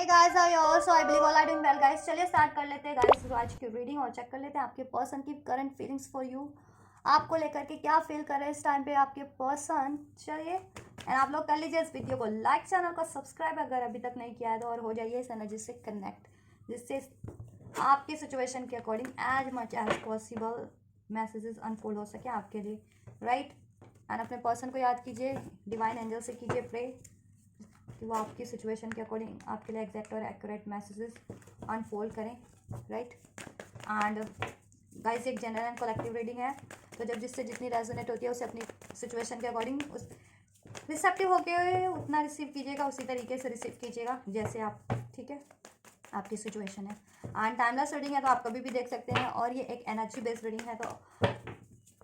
Hey guys how you so I believe all are doing well guys. चलिए start कर लेते हैं guys तो आज की रीडिंग और चेक कर लेते हैं आपके पर्सन की करंट फीलिंग्स फॉर यू। आपको लेकर के क्या फील कर रहे हैं इस टाइम पे आपके पर्सन। चलिए एंड आप लोग कर लीजिए इस वीडियो को लाइक, चैनल को सब्सक्राइब अगर अभी तक नहीं किया है तो, और हो जाइए इस एनर्जी से कनेक्ट जिससे आपकी सिचुएशन के according as much as possible messages unfold हो सके आपके लिए, राइट। एंड अपने पर्सन को याद कीजिए, डिवाइन एंजल से कीजिए प्रे कि वो आपकी सिचुएशन के अकॉर्डिंग आपके लिए एग्जैक्ट और एक्यूरेट मैसेजेस अनफोल्ड करें, राइट। एंड गाइस एक जनरल एंड कलेक्टिव रीडिंग है, तो जब जिससे जितनी रेजोनेट होती है उसे अपनी सिचुएशन के अकॉर्डिंग उस रिसेप्टिव होकर उतना रिसीव कीजिएगा, उसी तरीके से रिसीव कीजिएगा जैसे आप, ठीक है, आपकी सिचुएशन है। एंड टाइमलेस रीडिंग है तो आप कभी भी देख सकते हैं, और ये एक एनर्जी बेस्ड रीडिंग है तो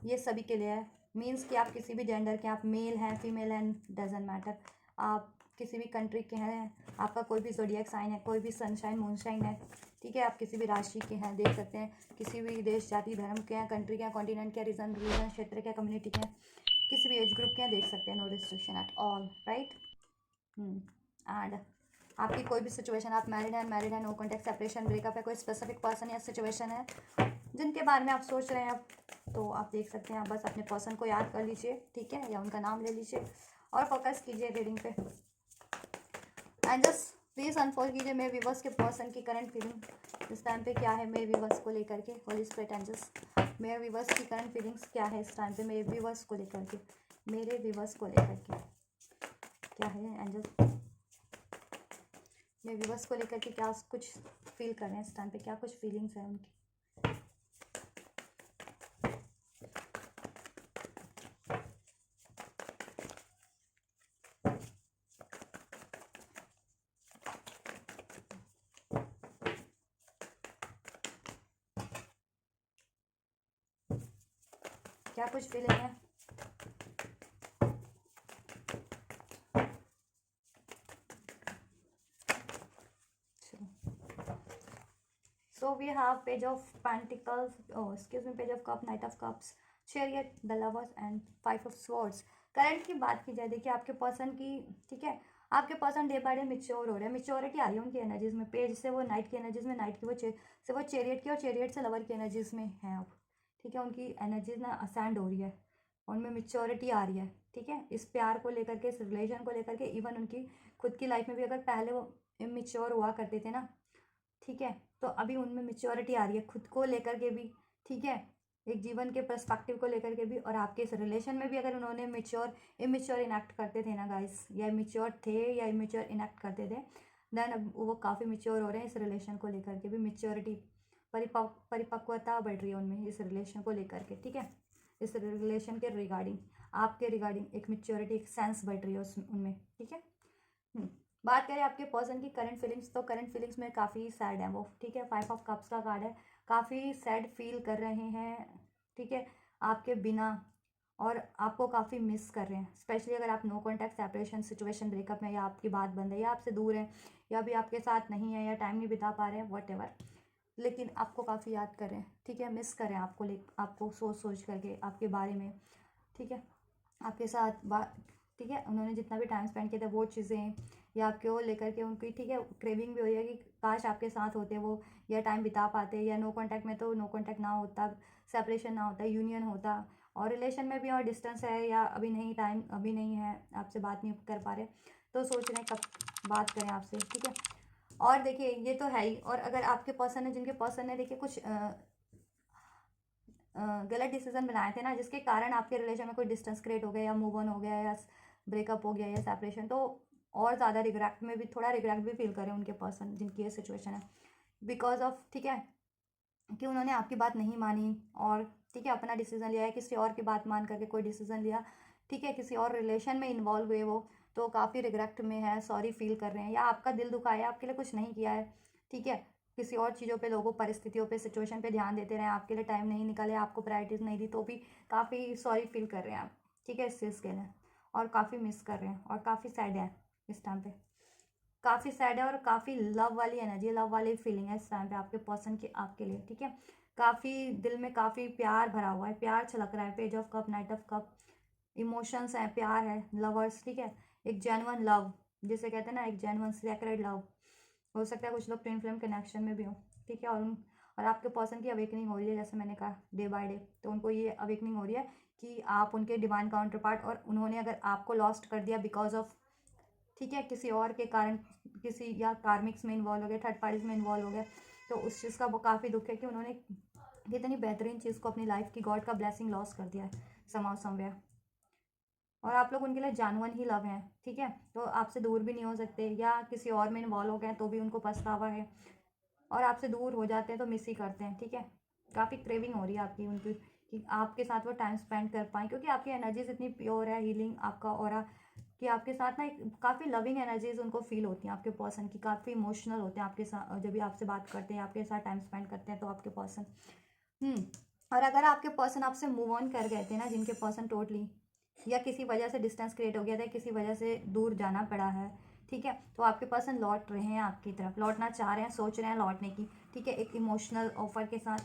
ये सभी के लिए है। मीन्स कि आप किसी भी जेंडर के, आप मेल हैं फीमेल हैं, डजेंट मैटर, आप किसी भी कंट्री के हैं, आपका कोई भी ज़ोडिएक साइन है, कोई भी सनशाइन मूनशाइन है, ठीक है, आप किसी भी राशि के हैं, देख सकते हैं, किसी भी देश जाति धर्म के हैं, कंट्री के हैं, कॉन्टिनेंट के, रीजन रिलीजन क्षेत्र के, कम्युनिटी के हैं, किसी भी एज ग्रुप के हैं, देख सकते हैं, no restriction at all, right. And आपकी कोई भी सिचुएशन, आप मैरिड है, नो कॉन्टेक्ट, सेपरेशन, ब्रेकअप है, कोई स्पेसिफिक पर्सन या सिचुएशन है जिनके बारे में आप सोच रहे हैं आप, तो आप देख सकते हैं, आप बस अपने पर्सन को याद कर लीजिए, ठीक है, या उनका नाम ले लीजिए और फोकस कीजिए रीडिंग पे। एंड जस्ट प्लीज अनफोल्ड कीजिए मेरे व्यूवर्स के पर्सन की करंट फीलिंग इस टाइम पे क्या है मेरे व्यूवर्स को लेकर के। होली स्पिरिट एंजल्स, मेरे व्यूवर्स की करंट फीलिंग्स क्या है इस टाइम पे मेरे व्यूवर्स को लेकर के, मेरे व्यूवर्स को लेकर के क्या है एंजल्स, मेरे व्यूवर्स को लेकर के क्या कुछ फील कर रहे हैं इस टाइम पे, क्या कुछ फीलिंग्स हैं उनकी। क्या कुछ फीलिंग है, so we have page of pentacles, oh excuse me, page of cup, knight of cups, chariot, the lovers and 5 of swords। Current की बात की जाए, देखिए आपके पर्सन की, ठीक है, आपके person day by day mature हो रहे हैं, मिच्योरिटी आ रही है उनकी एनर्जीज में। पेज से वो नाइट की एनर्जीज में, नाइट की वो से वो चैरियट की, और चैरियट से लवर की एनर्जीज में है अब, ठीक है, उनकी एनर्जीज ना असेंड हो रही है, उनमें मिच्योरिटी आ रही है, ठीक है, इस प्यार को लेकर के, इस रिलेशन को लेकर के। इवन उनकी खुद की लाइफ में भी अगर पहले वो इमेच्योर हुआ करते थे ना, ठीक है, तो अभी उनमें मेच्योरिटी आ रही है खुद को लेकर के भी, ठीक है, एक जीवन के पर्सपेक्टिव को लेकर के भी, और आपके इस रिलेशन में भी अगर उन्होंने मेच्योर इमेच्योर इनैक्ट करते थे ना गाइस, या इमेच्योर थे या इमेच्योर इनैक्ट करते थे, देन अब वो काफ़ी मेच्योर हो रहे हैं इस रिलेशन को लेकर के भी। मेच्योरिटी, परिपक्वता बढ़ रही है उनमें इस रिलेशन को लेकर के, ठीक है, इस रिलेशन के रिगार्डिंग, आपके रिगार्डिंग एक मेच्योरिटी, एक सेंस बढ़ रही है उनमें, ठीक है। बात करें आपके पर्सन की करंट फीलिंग्स, तो करंट फीलिंग्स में काफ़ी सैड है वो, ठीक है, 5 ऑफ कप्स का कार्ड है, काफ़ी सैड फील कर रहे हैं, ठीक है, आपके बिना, और आपको काफ़ी मिस कर रहे हैं, स्पेशली अगर आप no contact, separation, situation, breakup में, या आपकी बात बंद है, या आपसे दूर है, या भी आपके साथ नहीं है, या टाइम नहीं बिता पा रहे हैं, वट एवर, लेकिन आपको काफ़ी याद कर रहे हैं, ठीक है, मिस कर रहे हैं आपको, आपको सोच सोच करके आपके बारे में, ठीक है, आपके साथ बात, ठीक है, उन्होंने जितना भी टाइम स्पेंड किया था वो चीज़ें, या आपके वो लेकर के उनकी, ठीक है, क्रेविंग भी हो रही है कि काश आपके साथ होते वो, या टाइम बिता पाते, या नो कांटेक्ट में तो नो कांटेक्ट ना होता, सेपरेशन ना होता, यूनियन होता, और रिलेशन में भी और डिस्टेंस है, या अभी नहीं, टाइम अभी नहीं है, आपसे बात नहीं कर पा रहे, तो सोच रहे हैं कब बात करें आपसे, ठीक है। और देखिए ये तो है ही, और अगर आपके पर्सन है, जिनके पर्सन ने देखिए कुछ गलत डिसीजन बनाए थे ना, जिसके कारण आपके रिलेशन में कोई डिस्टेंस क्रिएट हो गया, या मूव ऑन हो गया, या ब्रेकअप हो गया, या सेपरेशन, तो और ज़्यादा रिग्रेट में भी, थोड़ा रिग्रेट भी फील करें उनके पर्सन जिनकी ये सिचुएशन है, बिकॉज ऑफ, ठीक है, कि उन्होंने आपकी बात नहीं मानी, और ठीक है अपना डिसीजन लिया है, किसी और की बात मान करके कोई डिसीजन लिया, ठीक है, किसी और रिलेशन में इन्वॉल्व हुए वो, तो काफ़ी रिग्रेट में है, सॉरी फील कर रहे हैं, या आपका दिल दुखाया, आपके लिए कुछ नहीं किया है, ठीक है, किसी और चीज़ों पे, लोगों, परिस्थितियों पे, सिचुएशन पे ध्यान देते रहे, आपके लिए टाइम नहीं निकाले, आपको प्रायोरिटीज़ नहीं दी, तो भी काफ़ी सॉरी फील कर रहे हैं आप, ठीक है, इस चीज़ के लिए, और काफ़ी मिस कर रहे हैं, और काफ़ी सैड है इस टाइम पे, काफ़ी सैड है, और काफ़ी लव वाली एनर्जी, लव वाली फीलिंग है इस टाइम पे आपके पर्सन की, आपके लिए, ठीक है, काफ़ी दिल में काफ़ी प्यार भरा हुआ है, प्यार छलक रहा है, page of cup, night of cup, emotions हैं, प्यार है, लवर्स, ठीक है, एक जेन्युइन लव जिसे कहते हैं ना, एक जेन्युइन सेक्रेड लव हो सकता है कुछ लोग ट्विन फ्लेम कनेक्शन में भी हो, ठीक है। और आपके पर्सन की अवेकनिंग हो रही है, जैसे मैंने कहा डे बाय डे, तो उनको ये अवेकनिंग हो रही है कि आप उनके डिवाइन काउंटर पार्ट, और उन्होंने अगर आपको लॉस्ट कर दिया बिकॉज ऑफ, ठीक है, किसी और के कारण, किसी या कार्मिक्स में इन्वॉल्व हो गए, थर्ड पार्टीज में इन्वॉल्व हो गए, तो उस चीज़ का वो काफ़ी दुख है कि उन्होंने कितनी बेहतरीन चीज़ को अपनी लाइफ की, गॉड का ब्लेसिंग लॉस कर दिया है समाउ समवेयर। और आप लोग उनके लिए जानवन ही लव हैं, ठीक है, तो आपसे दूर भी नहीं हो सकते, या किसी और में इन्वॉल्व हो गए तो भी उनको पछतावा है, और आपसे दूर हो जाते हैं तो मिस ही करते हैं, ठीक है। काफ़ी क्रेविंग हो रही है आपकी उनकी कि आपके साथ वो टाइम स्पेंड कर पाएँ, क्योंकि आपकी एनर्जीज इतनी प्योर है, हीलिंग आपका ऑरा, कि आपके साथ ना एक काफ़ी लविंग एनर्जीज उनको फील होती हैं आपके पर्सन की, काफ़ी इमोशनल होते हैं आपके साथ जब भी आपसे बात करते हैं, आपके साथ टाइम स्पेंड करते हैं तो आपके पर्सन। और अगर आपके पर्सन आपसे मूव ऑन कर गए थे ना, जिनके पर्सन टोटली, या किसी वजह से डिस्टेंस क्रिएट हो गया था, किसी वजह से दूर जाना पड़ा है, ठीक है, तो आपके पर्सन लौट रहे हैं आपकी तरफ, लौटना चाह रहे हैं, सोच रहे हैं लौटने की, ठीक है, एक इमोशनल ऑफर के साथ,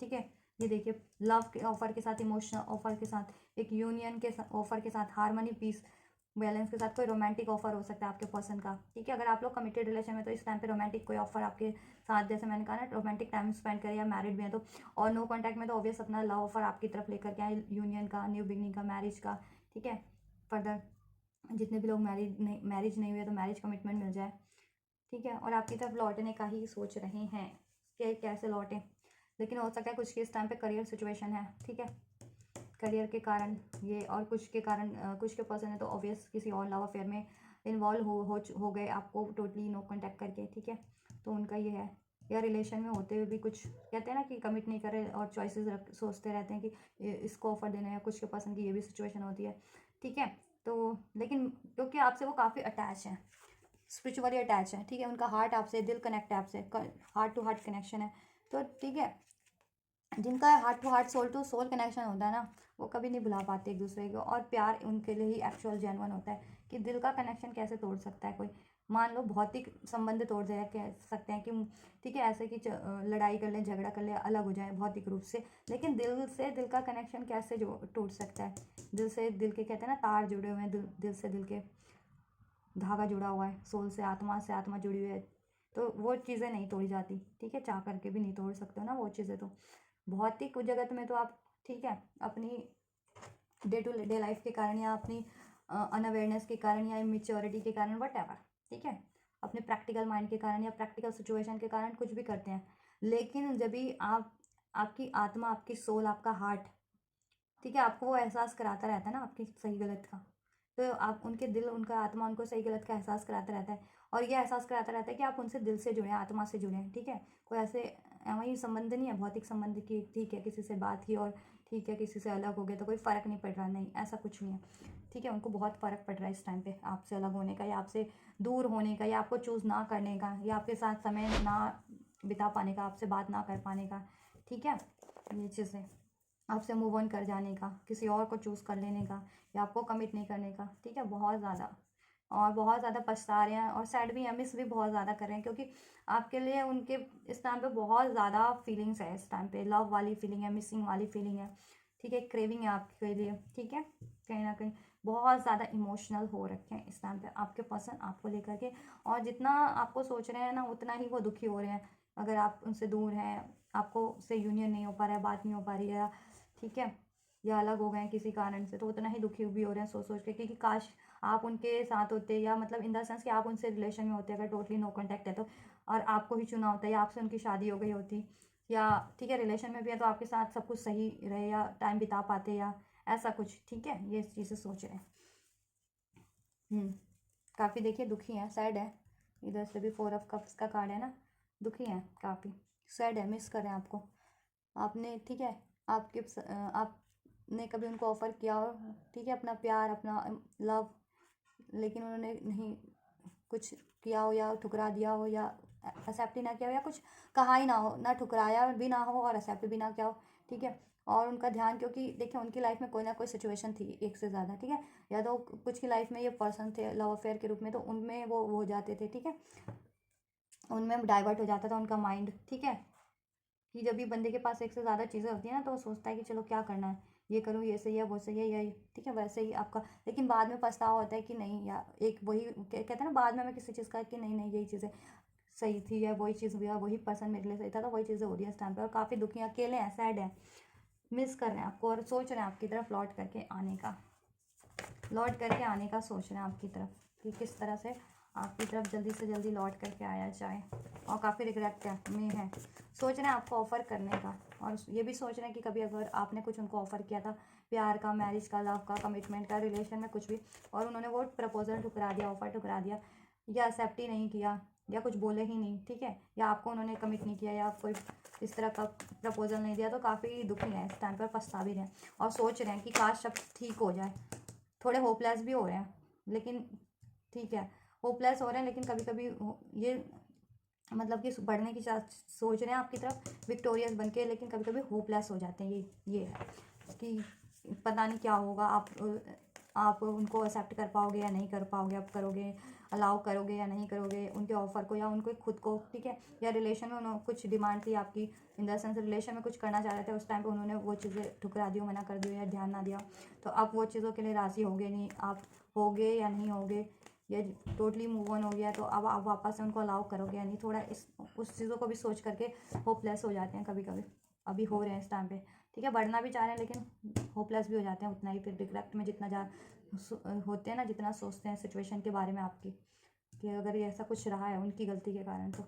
ठीक है। ये देखिए, लव के ऑफर के साथ, इमोशनल ऑफर के साथ, एक यूनियन के ऑफर के साथ, हार्मनी, पीस, बैलेंस के साथ, कोई रोमांटिक ऑफर हो सकता है आपके पर्सन का, ठीक है। अगर आप लोग कमिटेड रिलेशन में, तो इस टाइम पे रोमांटिक कोई ऑफर आपके साथ, जैसे मैंने कहा ना, रोमांटिक टाइम स्पेंड करें, या मैरिड भी है तो, और नो कॉन्टैक्ट में तो ऑब्वियस अपना लव ऑफर आपकी तरफ लेकर के आए, यूनियन का, न्यू बिगनिंग का, मैरिज का, ठीक है। फर्दर जितने भी लोग मैरिज नहीं हुए तो मैरिज कमिटमेंट मिल जाए, ठीक है। और आपकी तरफ लौटने का ही सोच रहे हैं कि कैसे लौटें, लेकिन हो सकता है कुछ के इस टाइम पे करियर सिचुएशन है, ठीक है, करियर के कारण ये, और कुछ के कारण कुछ के पर्सन है तो ऑब्वियस किसी और लव अफेयर में इन्वॉल्व हो गए आपको टोटली नो कॉन्टैक्ट करके, ठीक है, तो उनका ये है। या रिलेशन में होते हुए भी कुछ कहते हैं ना कि कमिट नहीं करे और चॉइसेस सोचते रहते हैं कि इसको ऑफर देना है, या कुछ के पर्सन की ये भी सिचुएशन होती है, ठीक है। तो लेकिन क्योंकि आपसे वो काफ़ी अटैच हैं, स्पिरिचुअली अटैच है, ठीक है, उनका हार्ट आपसे, दिल कनेक्ट है आपसे, हार्ट टू हार्ट कनेक्शन है, तो ठीक है। जिनका heart to heart, soul to soul connection होता है ना, वो कभी नहीं भुला पाते एक दूसरे को, और प्यार उनके लिए ही एक्चुअल जेन्युइन होता है, कि दिल का कनेक्शन कैसे तोड़ सकता है कोई। मान लो भौतिक संबंध तोड़ दे, कह सकते हैं कि ठीक है, ऐसे कि लड़ाई कर लें, झगड़ा कर लें, अलग हो जाए भौतिक रूप से, लेकिन दिल से दिल का कनेक्शन कैसे जो टूट सकता है। दिल से दिल के, कहते हैं ना, तार जुड़े हुए हैं, दिल से दिल के धागा जुड़ा हुआ है, सोल से आत्मा जुड़ी हुई है, तो वो चीज़ें नहीं तोड़ी जाती, ठीक है, चाह करके भी नहीं तोड़ सकते हो ना वो चीज़ें, तो भौतिक जगत में तो आप, ठीक है, अपनी डे टू डे लाइफ के कारण, या अपनी अनअवेयरनेस के कारण, या इमेच्योरिटी के कारण, वट एवर, ठीक है, अपने प्रैक्टिकल माइंड के कारण या प्रैक्टिकल सिचुएशन के कारण कुछ भी करते हैं, लेकिन जब भी आप, आपकी आत्मा, आपकी सोल, आपका हार्ट, ठीक है, आपको वो एहसास कराता रहता है ना आपकी सही गलत का, तो आप उनके दिल, उनका आत्मा उनको सही गलत का एहसास कराता रहता है, और ये एहसास कराता रहता है कि आप उनसे दिल से जुड़े हैं, आत्मा से जुड़े हैं, ठीक है। कोई ऐसे वही संबंध नहीं है भौतिक संबंध की, ठीक है, किसी से बात की और ठीक है किसी से अलग हो गए तो कोई फ़र्क नहीं पड़ रहा, नहीं, ऐसा कुछ नहीं है, ठीक है। उनको बहुत फ़र्क पड़ रहा है इस टाइम पे आपसे अलग होने का, या आपसे दूर होने का, या आपको चूज़ ना करने का, या आपके साथ समय ना बिता पाने का, आपसे बात ना कर पाने का, ठीक है, ये चीज़ें, आपसे मूव ऑन कर जाने का, किसी और को चूज़ कर लेने का, या आपको कमिट नहीं करने का, ठीक है, बहुत ज़्यादा, और बहुत ज़्यादा पछता रहे हैं, और सैड भी हैं, मिस भी बहुत ज़्यादा कर रहे हैं, क्योंकि आपके लिए उनके इस टाइम पे बहुत ज़्यादा फीलिंग्स है, इस टाइम पे लव वाली फीलिंग है, मिसिंग वाली फीलिंग है, ठीक है, क्रेविंग है आपके लिए, ठीक है, कहीं ना कहीं बहुत ज़्यादा इमोशनल हो रखे हैं इस टाइम पे आपके पर्सन आपको लेकर के, और जितना आपको सोच रहे हैं ना उतना ही वो दुखी हो रहे हैं, अगर आप उनसे दूर हैं, आपको उससे यूनियन नहीं हो पा रहा है, बात नहीं हो पा रही है, ठीक है, या अलग हो गए हैं किसी कारण से, तो उतना ही दुखी भी हो रहे हैं सोच सोच के कि काश आप उनके साथ होते, या मतलब इन द सेंस कि आप उनसे रिलेशन में होते, अगर टोटली नो कांटेक्ट है तो, और आपको ही चुना होता, या आपसे उनकी शादी हो गई होती, या ठीक है रिलेशन में भी है तो आपके साथ सब कुछ सही रहे, या टाइम बिता पाते, या ऐसा कुछ, ठीक है, ये चीज़ें सोच रहे हैं। काफ़ी देखिए दुखी हैं, सैड है, इधर से भी 4 ऑफ कप्स का कार्ड है ना, दुखी हैं काफ़ी, सैड है, मिस करें आपको, आपने, ठीक है, आपने कभी उनको ऑफ़र किया हो, ठीक है, अपना प्यार, अपना लव, लेकिन उन्होंने नहीं कुछ किया हो, या ठुकरा दिया हो, या एक्सेप्ट ही ना किया हो, या कुछ कहा ही ना हो, ना ठुकराया भी ना हो और एक्सेप्ट भी ना किया हो, ठीक है। और उनका ध्यान, क्योंकि देखिए उनकी लाइफ में कोई ना कोई सिचुएशन थी एक से ज़्यादा, ठीक है, या तो कुछ की लाइफ में ये पर्सन थे लव अफेयर के रूप में, तो उनमें वो हो जाते थे, ठीक है, उनमें डाइवर्ट हो जाता था उनका माइंड, ठीक है, कि जब भी बंदे के पास एक से ज़्यादा चीज़ें होती हैं ना तो वो सोचता है कि चलो क्या करना है, ये करूँ, ये सही है, वो सही है, यही ठीक है, वैसे ही आपका, लेकिन बाद में पछतावा होता है कि नहीं, या एक वही कहते हैं ना, बाद में हमें किसी चीज़ का कि नहीं नहीं यही चीज़ है, सही थी, या वही चीज़ हुआ, वही पर्सन मेरे लिए सही था, तो वही चीज़ें हो रही है इस टाइम पे, और काफ़ी दुखी हैं, अकेले हैं, सैड हैं, मिस कर रहे हैं आपको, और सोच रहे हैं आपकी तरफ लौट करके आने का, सोच रहे हैं आपकी तरफ कि किस तरह से आपकी तरफ जल्दी से जल्दी लौट करके आया जाए, और काफ़ी रिग्रेट में है, सोच रहे हैं आपको ऑफ़र करने का, और ये भी सोच रहे हैं कि कभी अगर आपने कुछ उनको ऑफ़र किया था, प्यार का, मैरिज का, लव का, कमिटमेंट का, रिलेशन में कुछ भी, और उन्होंने वो प्रपोजल ठुकरा दिया, ऑफ़र ठुकरा दिया, या एक्सेप्ट ही नहीं किया, या कुछ बोले ही नहीं, ठीक है, या आपको उन्होंने कमिट नहीं किया, या कोई इस तरह का प्रपोजल नहीं दिया, तो काफ़ी दुखी हैं इस टाइम पर, पछता भी रहे हैं, और सोच रहे हैं कि काश सब ठीक हो जाए, थोड़े होपलेस भी हो रहे हैं, लेकिन ठीक है, होपलेस हो रहे हैं, लेकिन कभी कभी ये मतलब कि बढ़ने की सोच रहे हैं आपकी तरफ विक्टोरियस बन के, लेकिन कभी कभी होपलेस हो जाते हैं, ये है कि पता नहीं क्या होगा, आप उनको एक्सेप्ट कर पाओगे या नहीं कर पाओगे, आप करोगे, अलाउ करोगे या नहीं करोगे उनके ऑफ़र को, या उनको खुद को, ठीक है, या रिलेशन में उन्होंने कुछ डिमांड थी आपकी, इन द सेंस रिलेशन में कुछ करना चाह रहे थे, उस टाइम पे उन्होंने वो चीज़ें ठुकरा दी, मना कर दिया, या ध्यान ना दिया, तो आप वो चीज़ों के लिए राज़ी होगे नहीं, आप होगे या नहीं होगे, या टोटली मूव ऑन हो गया, तो अब आप वापस से उनको अलाउ करोगे या नहीं, थोड़ा इस उस चीज़ों को भी सोच करके होपलेस हो जाते हैं कभी कभी, अभी हो रहे हैं इस टाइम पे, ठीक है, बढ़ना भी चाह रहे हैं, लेकिन होपलेस भी हो जाते हैं उतना ही, फिर रिग्रेट में जितना होते हैं ना, जितना सोचते हैं सिचुएशन के बारे में आपकी, कि अगर ये ऐसा कुछ रहा है उनकी गलती के कारण, तो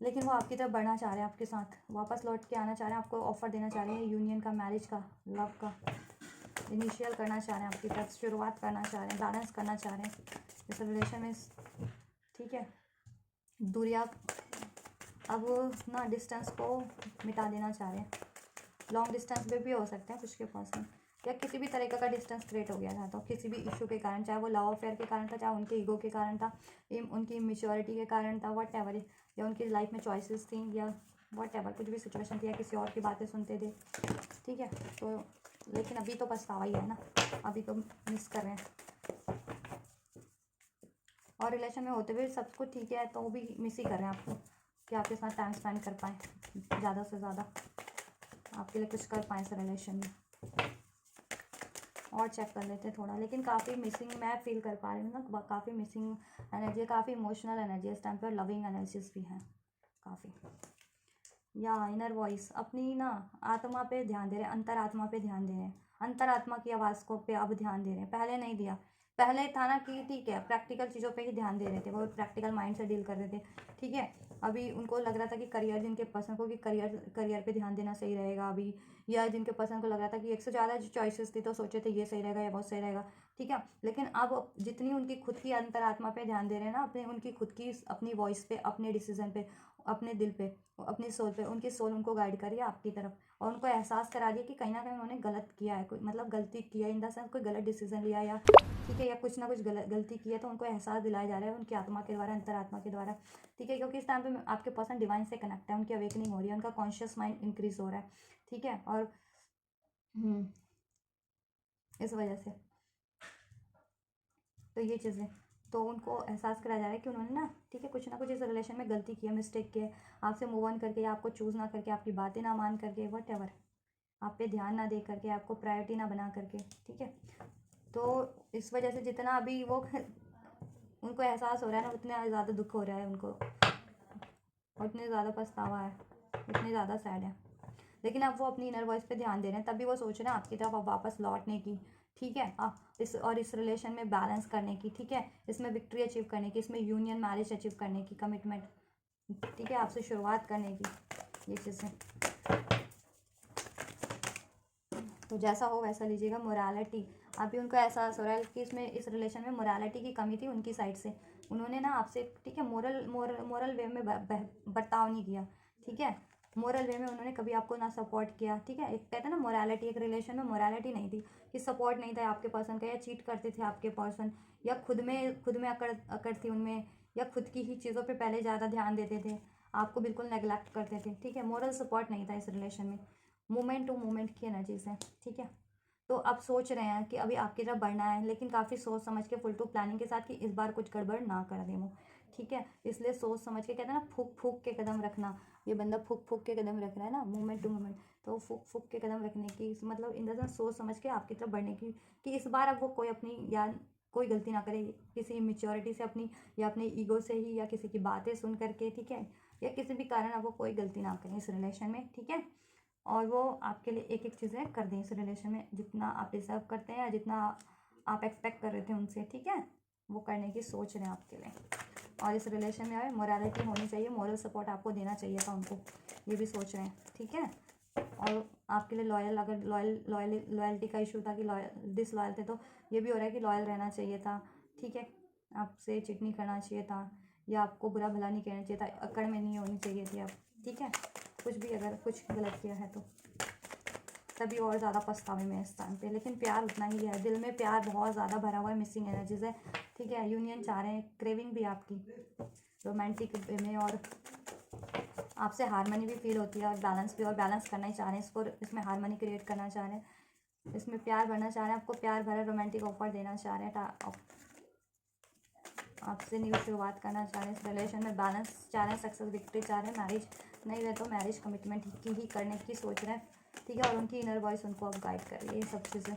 लेकिन वो आपकी तरफ बढ़ना चाह रहे हैं, आपके साथ वापस लौट के आना चाह रहे हैं, आपको ऑफ़र देना चाह रहे हैं यूनियन का, मैरिज का, लव का, इनिशियल करना चाह रहे हैं आपकी तरफ, शुरुआत करना चाह रहे हैं, बैलेंस करना चाह रहे हैं इस रिलेशन में, ठीक है, दूरियां अब ना डिस्टेंस को मिटा देना चाह रहे हैं, लॉन्ग डिस्टेंस पे भी हो सकते हैं कुछ के पास में, या किसी भी तरीके का डिस्टेंस क्रिएट हो गया था, तो किसी भी इशू के कारण, चाहे वो लव अफेयर के कारण था, चाहे उनके ईगो के कारण था, उनकी इमेच्योरिटी के कारण था, वट एवर, या उनकी लाइफ में चॉइसेस थी, या वट एवर कुछ भी सिचुएशन थी, या किसी और की बातें सुनते थे, ठीक है, तो लेकिन अभी तो पछतावा ही है ना, अभी तो मिस कर रहे हैं, और रिलेशन में होते हुए सब कुछ ठीक है, तो वो भी मिस ही कर रहे हैं आपको, कि आपके साथ टाइम स्पेंड कर पाएँ ज़्यादा से ज़्यादा, आपके लिए कुछ कर पाएँ इस रिलेशन में, और चेक कर लेते हैं थोड़ा, लेकिन काफ़ी मिसिंग मैं फील कर पा रही हूँ ना, काफ़ी मिसिंग एनर्जी, काफ़ी इमोशनल एनर्जी इस टाइम पर, लविंग एनर्जीज भी हैं काफ़ी, या इनर वॉइस, अपनी ना आत्मा पे ध्यान दे रहे हैं, अंतरात्मा पे ध्यान दे रहे हैं, अंतरात्मा की आवाज़ को पे अब ध्यान दे रहे हैं, पहले नहीं दिया, पहले था ना कि ठीक है प्रैक्टिकल चीज़ों पे ही ध्यान दे रहे थे, वो प्रैक्टिकल माइंड से डील कर रहे थे, ठीक है, अभी उनको लग रहा था कि करियर, जिनके पर्सन को कि करियर पे ध्यान देना सही रहेगा अभी, या जिनके पर्सन को लग रहा था कि एक से ज़्यादा चॉइसेस थी, तो सोचे थे ये सही रहेगा या बहुत सही रहेगा, ठीक है, लेकिन अब जितनी उनकी खुद की अंतरात्मा पे ध्यान दे रहे हैं ना, अपने उनकी खुद की अपनी वॉइस पे, अपने डिसीजन पे, अपने दिल पे, अपनी सोल पे, उनकी सोल उनको गाइड करिए आपकी तरफ, और उनको एहसास करा दिया कि कहीं ना कहीं उन्होंने गलत किया है, कोई मतलब गलती किया इन द सेंस कोई गलत डिसीजन लिया, या ठीक है, या कुछ ना कुछ गलती की है, तो उनको एहसास दिलाया जा रहा है उनकी आत्मा के द्वारा, अंतरात्मा के द्वारा, ठीक है, क्योंकि इस टाइम पे आपके पर्सन डिवाइन से कनेक्ट है, उनकी अवेकनिंग हो रही है, उनका कॉन्शियस माइंड इंक्रीज हो रहा है, ठीक है, और इस वजह से तो ये चीज़ें, तो उनको एहसास कराया जा रहा है कि उन्होंने ठीक है, कुछ ना कुछ इस रिलेशन में गलती की है, मिस्टेक की है, आपसे मूव ऑन करके, या आपको चूज़ ना करके, आपकी बातें ना मान करके, वट एवर, आप पे ध्यान ना दे करके, आपको प्रायोरिटी ना बना करके, ठीक है, तो इस वजह से जितना अभी वो उनको एहसास हो रहा है ना, उतना ज़्यादा दुख हो रहा है उनको, उतने ज़्यादा पछतावा है, उतने ज़्यादा सैड है, लेकिन अब वो अपनी इनर वॉइस पे ध्यान दे रहे हैं, तभी वो सोच रहे हैं आपकी तरफ अब वापस लौटने की, ठीक है, इस रिलेशन में बैलेंस करने की, ठीक है, इसमें विक्ट्री अचीव करने की, इसमें यूनियन मैरिज अचीव करने की, कमिटमेंट, ठीक है, आपसे शुरुआत करने की, ये चीज़ें, तो जैसा हो वैसा लीजिएगा, मोरालिटी, अभी उनको एहसास हो रहा है कि इस रिलेशन में मोरालिटी की कमी थी उनकी साइड से, उन्होंने ना आपसे, ठीक है, मोरल वे में बर्ताव नहीं किया, ठीक है, मोरल वे में उन्होंने कभी आपको ना सपोर्ट किया, ठीक है, एक कहते हैं ना मोरालिटी, एक रिलेशन में मोरालिटी नहीं थी, कि सपोर्ट नहीं था आपके पर्सन का, या चीट करते थे आपके पर्सन, या खुद में अकड़ थी उनमें, या खुद की ही चीज़ों पे पहले ज़्यादा ध्यान देते थे, आपको बिल्कुल नेगलेक्ट करते थे, ठीक है, मोरल सपोर्ट नहीं था इस रिलेशन में, मोमेंट टू मोमेंट की एनर्जीज हैं, ठीक है, तो अब सोच रहे हैं कि अभी आपकी तरफ बढ़ना है, लेकिन काफ़ी सोच समझ के, फुल टू प्लानिंग के साथ, कि इस बार कुछ गड़बड़ ना कर दें वो, ठीक है, इसलिए सोच समझ के, कहते हैं ना फूक फूक के कदम रखना, ये बंदा फूक फूक के कदम रख रहा है ना, मोमेंट टू मोमेंट, तो फूक फूक के कदम रखने की मतलब इन द सेंस सोच समझ के आपकी तरफ बढ़ने की, कि इस बार अब वो कोई अपनी या कोई गलती ना करे किसी इमेच्योरिटी से अपनी, या अपने ईगो से ही, या किसी की बातें सुन करके, ठीक है, या किसी भी कारण आप वो कोई गलती ना करें इस रिलेशन में, ठीक है। और वो आपके लिए एक एक चीज़ें कर दें इस रिलेशन में, जितना आप डिजर्व करते हैं या जितना आप एक्सपेक्ट कर रहे थे उनसे, ठीक है, वो करने की सोच रहे हैं आपके लिए। और इस रिलेशन में आए मोरालिटी होनी चाहिए, मॉरल सपोर्ट आपको देना चाहिए था उनको, ये भी सोच रहे हैं, ठीक है। और आपके लिए लॉयल, अगर लॉयल्टी का इशू था कि डिसलॉयल थे, तो ये भी हो रहा है कि लॉयल रहना चाहिए था, ठीक है, आपसे चिट नहीं करना चाहिए था, या आपको बुरा भला नहीं कहना चाहिए था, अकड़ में नहीं होनी चाहिए थी आप, ठीक है। कुछ भी अगर कुछ गलत किया है तो तभी और ज़्यादा पछतावे में इस टाइम पे, लेकिन प्यार उतना ही है, दिल में प्यार बहुत ज़्यादा भरा हुआ है, मिसिंग एनर्जीज है, ठीक है। यूनियन चाह रहे हैं, क्रेविंग भी आपकी रोमांटिक में, और आपसे हारमनी भी फील होती है, और बैलेंस भी, और बैलेंस करना ही चाह रहे हैं इसको, इसमें हारमनी क्रिएट करना चाह रहे हैं, इसमें प्यार भरना चाह रहे हैं, आपको प्यार भरा रोमांटिक ऑफर देना चाह रहे हैं, आपसे न्यू शुरुआत करना चाह रहे हैं इस रिलेशन में, बैलेंस चाह रहे हैं, सक्सेस विक्ट्री चाह रहे हैं, मैरिज नहीं है तो मैरिज कमिटमेंट की ही करने की सोच रहे हैं, ठीक है। और उनकी इनर वॉइस उनको अब गाइड कर रही है, ये सब चीज़ें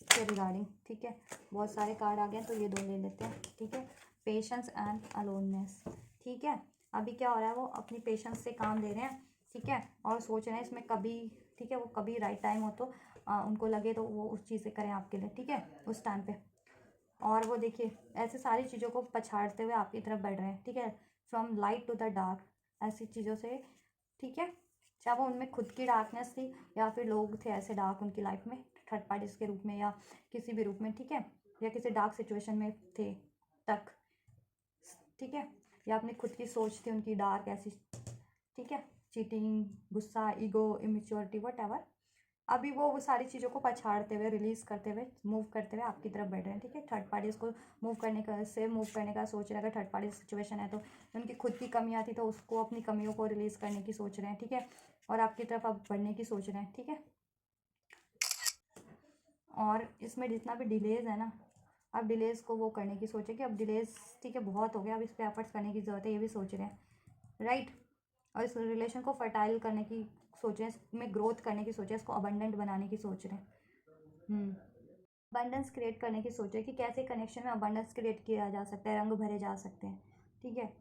के रिगार्डिंग, ठीक है। बहुत सारे कार्ड आ गए तो ये दो ले लेते हैं, ठीक है। पेशेंस एंड अलोननेस, ठीक है। अभी क्या हो रहा है, वो अपनी पेशेंस से काम ले रहे हैं, ठीक है, और सोच रहे हैं इसमें कभी, ठीक है, वो कभी राइट टाइम हो तो उनको लगे तो वो उस चीज़ से करें आपके लिए, ठीक है, उस टाइम पे। और वो देखिए ऐसे सारी चीज़ों को पछाड़ते हुए आपकी तरफ बढ़ रहे हैं, ठीक है, from light to the dark, ऐसी चीज़ों से, ठीक है। चाहे वो उनमें खुद की डार्कनेस थी, या फिर लोग थे ऐसे डार्क उनकी लाइफ में, थर्ड पार्टीज के रूप में या किसी भी रूप में, ठीक है, या किसी डार्क सिचुएशन में थे तक, ठीक है, या अपनी खुद की सोच थी उनकी डार्क ऐसी, ठीक है, चीटिंग, गुस्सा, ईगो, इमेच्योरिटी, वट एवर। अभी वो सारी चीज़ों को पछाड़ते हुए, रिलीज करते हुए, मूव करते हुए आपकी तरफ बढ़ रहे हैं, ठीक है। थर्ड पार्टीज को मूव करने का सोच रहे हैं, अगर थर्ड पार्टी सिचुएशन है तो उनकी खुद की कमियाँ थी तो उसको, अपनी कमियों को रिलीज करने की सोच रहे हैं, ठीक है, और आपकी तरफ अब बढ़ने की सोच रहे हैं, ठीक है। और इसमें जितना भी डिलेज है ना, अब डिलेज को वो करने की सोचे कि अब डिलेज, ठीक है, बहुत हो गया, अब इस पर एफर्ट्स करने की ज़रूरत है, ये भी सोच रहे हैं, राइट। और इस रिलेशन को फर्टाइल करने की सोच रहे हैं, इसमें ग्रोथ करने की सोच रहे हैं, इसको अबंडेंट बनाने की सोच रहे हैं, अबंडेंस क्रिएट करने की सोच रहे हैं कि कैसे कनेक्शन में अबंडेंस क्रिएट किया जा सकता है, रंग भरे जा सकते हैं, ठीक है,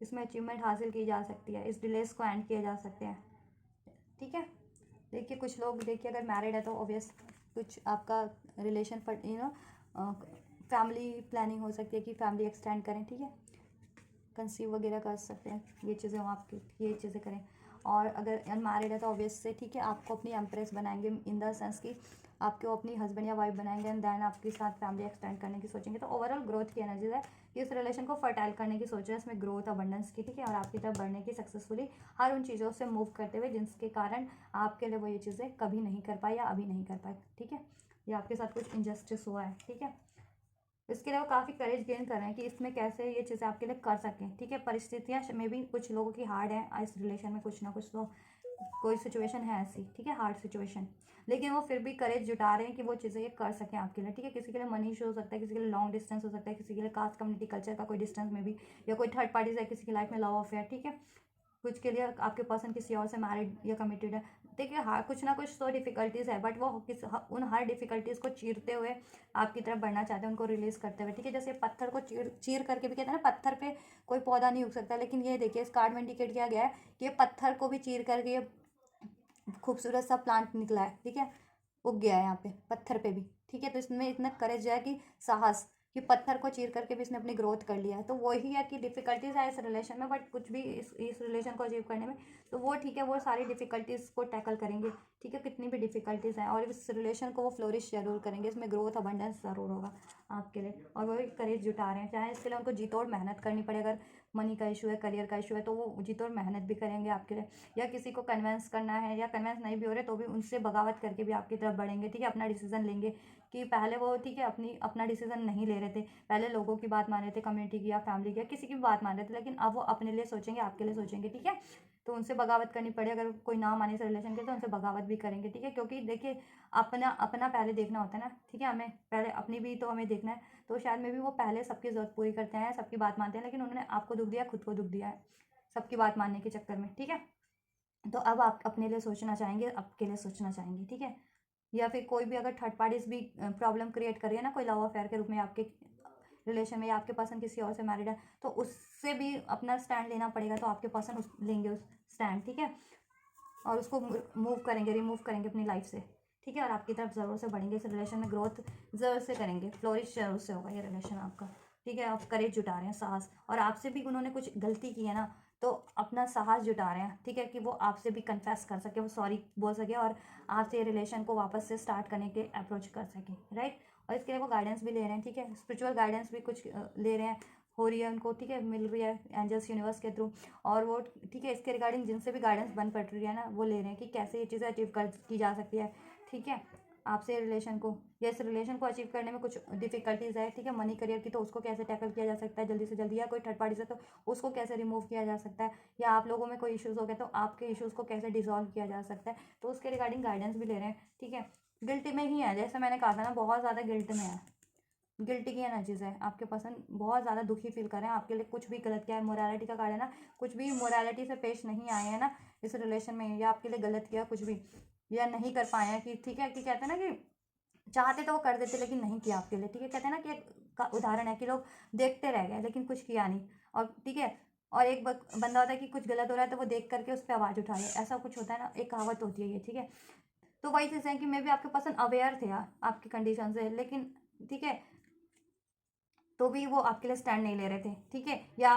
इसमें अचीवमेंट हासिल की जा सकती है, इस डिलेस को एंड किया जा सकते हैं, ठीक है। देखिए कुछ लोग, देखिए अगर मैरिड है तो ऑब्वियस कुछ आपका रिलेशन पर फैमिली प्लानिंग हो सकती है कि फैमिली एक्सटेंड करें, ठीक है, कंसीव वगैरह कर सकते हैं, ये चीज़ें हो आपकी, ये चीज़ें करें। और अगर अनमैरिड है तो ऑब्वियस से, ठीक है, आपको अपनी एम्प्रेस बनाएंगे, इन द सेंस कि आपको अपनी हस्बैंड या वाइफ बनाएंगे, एंड देन आपके साथ फैमिली एक्सटेंड करने की सोचेंगे, तो ओवरऑल ग्रोथ की एनर्जी है कि इस रिलेशन को फर्टाइल करने की सोच रहे हैं, इसमें ग्रोथ अबंडेंस की, ठीक है, और आपकी तरफ बढ़ने की, सक्सेसफुली हर उन चीज़ों से मूव करते हुए जिनके कारण आपके लिए वो ये चीज़ें कभी नहीं कर पाए या अभी नहीं कर पाए, ठीक है, या आपके साथ कुछ इनजस्टिस हुआ है, ठीक है। इसके लिए वो काफ़ी करेज गेन कर रहे हैं कि इसमें कैसे ये चीज़ें आपके लिए कर सकें, ठीक है। परिस्थितियाँ में भी कुछ लोगों की हार्ड है इस रिलेशन में, कुछ ना कुछ तो कोई सिचुएशन है ऐसी, ठीक है, हार्ड सिचुएशन, लेकिन वो फिर भी करेज जुटा रहे हैं कि वो चीज़ें ये कर सकें आपके लिए, ठीक है। किसी के लिए मनी इशू हो सकता है, किसी के लिए लॉन्ग डिस्टेंस हो सकता है, किसी के लिए कास्ट कम्युनिटी कल्चर का कोई डिस्टेंस में भी, या कोई थर्ड पार्टीज है किसी की लाइफ में, लव अफेयर, ठीक है। कुछ के लिए आपके पर्सन किसी और से मैरिड या कमिटेड है, देखिए हाँ कुछ ना कुछ तो डिफिकल्टीज है, बट वो उन हर डिफिकल्टीज को चीरते हुए आपकी तरफ बढ़ना चाहते हैं, उनको रिलीज करते हुए, ठीक है। जैसे पत्थर को चीर चीर करके भी कहते हैं ना, पत्थर पे कोई पौधा नहीं उग सकता, लेकिन ये देखिए इस कार्ड में इंडिकेट किया गया है कि ये पत्थर को भी चीर करके ये खूबसूरत सा प्लांट निकला है, ठीक है, उग गया है यहाँ पे पत्थर पे भी, ठीक है। तो इसमें इतना करेज है कि साहस, कि पत्थर को चीर करके भी इसने अपनी ग्रोथ कर लिया है, तो वही है कि डिफिकल्टीज है इस रिलेशन में, बट कुछ भी इस रिलेशन को अचीव करने में, तो वो ठीक है, वो सारी डिफिकल्टीज को टैकल करेंगे, ठीक है, कितनी भी डिफिकल्टीज हैं, और इस रिलेशन को वो फ्लोरिश जरूर करेंगे, इसमें ग्रोथ अबंडेंस ज़रूर होगा आपके लिए, और वो करेज जुटा रहे हैं, चाहे इसके लिए उनको जी तोड़ मेहनत करनी पड़े, अगर मनी का इशू है, करियर का इशू है, तो वो जी तोड़ मेहनत भी करेंगे आपके लिए, या किसी को कन्वेंस करना है, या कन्वेंस नहीं भी हो रहे तो भी उनसे बगावत करके भी आपकी तरफ बढ़ेंगे, ठीक है, अपना डिसीजन लेंगे, कि पहले वो, ठीक है, अपना डिसीजन नहीं ले रहे थे, पहले लोगों की बात मान रहे थे, कम्युनिटी की या फैमिली की या किसी की भी बात मान रहे थे, लेकिन अब वो अपने लिए सोचेंगे, आपके लिए सोचेंगे, ठीक है। तो उनसे बगावत करनी पड़े, अगर कोई ना माने इस रिलेशन के तो उनसे बगावत भी करेंगे, ठीक है, क्योंकि देखिए अपना अपना पहले देखना होता है ना, ठीक है, हमें पहले अपनी भी तो हमें देखना है, तो शायद में भी वो पहले सबकी ज़रूरत पूरी करते हैं, सबकी बात मानते हैं, लेकिन उन्होंने आपको दुख दिया, खुद को दुख दिया है सबकी बात मानने के चक्कर में, ठीक है। तो अब आप अपने लिए सोचना चाहेंगे, आपके लिए सोचना चाहेंगे, ठीक है। या फिर कोई भी अगर थर्ड पार्टीज भी प्रॉब्लम क्रिएट कर रही है ना कोई लव अफेयर के रूप में आपके रिलेशन में, या आपके पर्सन किसी और से मैरिड है, तो उससे भी अपना स्टैंड लेना पड़ेगा। तो आपके पर्सन उस लेंगे उस स्टैंड, ठीक है, और उसको मूव करेंगे, रिमूव करेंगे अपनी लाइफ से, ठीक है, और आपकी तरफ ज़रूर से बढ़ेंगे, इस रिलेशन में ग्रोथ ज़रूर से करेंगे, फ्लोरिश जरूर से होगा ये रिलेशन आपका, ठीक है। आप करेज जुटा रहे हैं, साहस, और आपसे भी उन्होंने कुछ गलती की है ना, तो अपना साहस जुटा रहे हैं, ठीक है, कि वो आपसे भी कन्फेस कर सके, वो सॉरी बोल सके, और आपसे ये रिलेशन को वापस से स्टार्ट करने के अप्रोच कर सके, राइट। और इसके लिए वो गाइडेंस भी ले रहे हैं, ठीक है, स्पिरिचुअल गाइडेंस भी कुछ ले रहे हैं, हो रही है उनको, ठीक है, मिल रही है एंजल्स यूनिवर्स के थ्रू, और वो, ठीक है, इसके रिगार्डिंग जिनसे भी गाइडेंस बन पड़ रही है ना, वो ले रहे हैं कि कैसे ये चीज़ें अचीव कर की जा सकती है, ठीक है, आपसे रिलेशन को, या इस रिलेशन को अचीव करने में कुछ डिफिकल्टीज है, ठीक है, मनी करियर की, तो उसको कैसे टैकल किया जा सकता है जल्दी से जल्दी, या कोई थर्ड पार्टी से तो उसको कैसे रिमूव किया जा सकता है, या आप लोगों में कोई इश्यूज़ हो गए तो आपके इश्यूज़ को कैसे डिजॉल्व किया जा सकता है, तो उसके रिगार्डिंग गाइडेंस भी ले रहे हैं, ठीक है। गिल्ट में ही है, जैसे मैंने कहा था ना, बहुत ज़्यादा गिल्ट में है, गिल्टी की एनर्जीज है, आपके पर्सन बहुत ज़्यादा दुखी फील कर रहे हैं, आपके लिए कुछ भी गलत किया है, मोरालिटी का कार्ड है ना, कुछ भी मोरालिटी से पेश नहीं आए हैं ना इस रिलेशन में, या आपके लिए गलत किया कुछ भी, या नहीं कर पाए हैं, कि ठीक है, कि कहते हैं ना कि चाहते तो वो कर देते लेकिन नहीं किया आपके लिए, ठीक है, कहते हैं ना कि एक का उदाहरण है कि लोग देखते रह गए लेकिन कुछ किया नहीं, और ठीक है, और एक बंदा होता है कि कुछ गलत हो रहा है तो वो देख करके उस पर आवाज़ उठाए, ऐसा कुछ होता है ना, एक कहावत होती है ये, ठीक है। तो वही चीज़ है कि मे भी आपके पर्सन अवेयर थे आपकी कंडीशन से, लेकिन ठीक है, तो भी वो आपके लिए स्टैंड नहीं ले रहे थे, ठीक है, या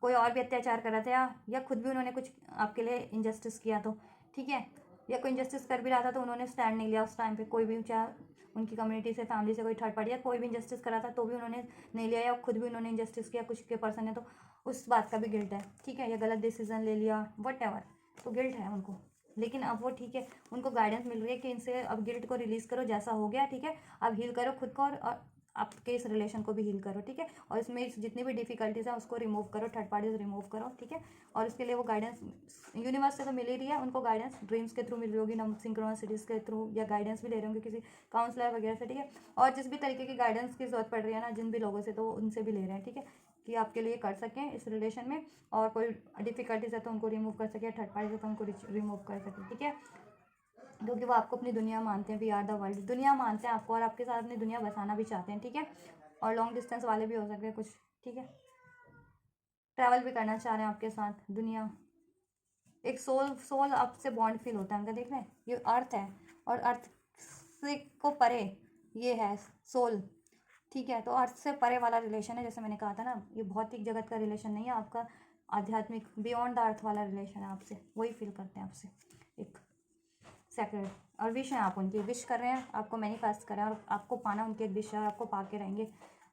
कोई और भी अत्याचार कर रहा था, या खुद भी उन्होंने कुछ आपके लिए इनजस्टिस किया, तो ठीक है, या कोई इनजस्टिस कर भी रहा था तो उन्होंने स्टैंड नहीं लिया उस टाइम पे, कोई भी, चाहे उनकी कम्युनिटी से, फैमिली से कोई थर्ड पार्टी या कोई भी इनजस्टिस करा था तो भी उन्होंने नहीं लिया, या खुद भी उन्होंने इनजस्टिस किया कुछ के पर्सन ने, तो उस बात का भी गिल्ट है, ठीक है, या गलत डिसीजन ले लिया, वट एवर, तो गिल्ट है उनको। लेकिन अब वो, ठीक है, उनको गाइडेंस मिल रही है कि इनसे अब गिल्ट को रिलीज करो, जैसा हो गया, ठीक है, अब हील करो खुद को, और आपके इस रिलेशन को भी हील करो, ठीक है, और इसमें जितनी भी डिफिकल्टीज हैं उसको रिमूव करो, थर्ड पार्टीज रिमूव करो, ठीक है, और इसके लिए वो गाइडेंस यूनिवर्स से तो मिल ही रही है, उनको गाइडेंस ड्रीम्स के थ्रू मिल रही होगी, सिंक्रोनिसिटीज के थ्रू, या गाइडेंस भी ले रहे होंगे किसी काउंसलर वगैरह से, ठीक है, और जिस भी तरीके की गाइडेंस की जरूरत पड़ रही है ना जिन भी लोगों से, तो उनसे भी ले रहे हैं, ठीक है, कि आपके लिए कर सकें इस रिलेशन में, और कोई डिफिकल्टीज है तो उनको रिमूव कर सके, थर्ड पार्टी से तो उनको रिमूव कर सके, ठीक है, क्योंकि वो आपको अपनी दुनिया मानते हैं, वी आर द वर्ल्ड, दुनिया मानते हैं आपको, और आपके साथ अपनी दुनिया बसाना भी चाहते हैं, ठीक है, और लॉन्ग डिस्टेंस वाले भी हो सकते हैं कुछ, ठीक है, ट्रैवल भी करना चाह रहे हैं आपके साथ दुनिया, एक सोल सोल आपसे बॉन्ड फील होता है उनका, देख रहे हैं, ये अर्थ है, और अर्थ से को परे ये है सोल, ठीक है, तो अर्थ से परे वाला रिलेशन है, जैसे मैंने कहा था ना, ये भौतिक जगत का रिलेशन नहीं है आपका, आध्यात्मिक बियॉन्ड द अर्थ वाला रिलेशन है आपसे, वही फील करते हैं आपसे, एक सेक्रेट, और विश है, आप उनकी विश कर रहे हैं, आपको मैनिफेस्ट कर रहे हैं, और आपको पाना उनकी एक विश है, और आपको पा के रहेंगे,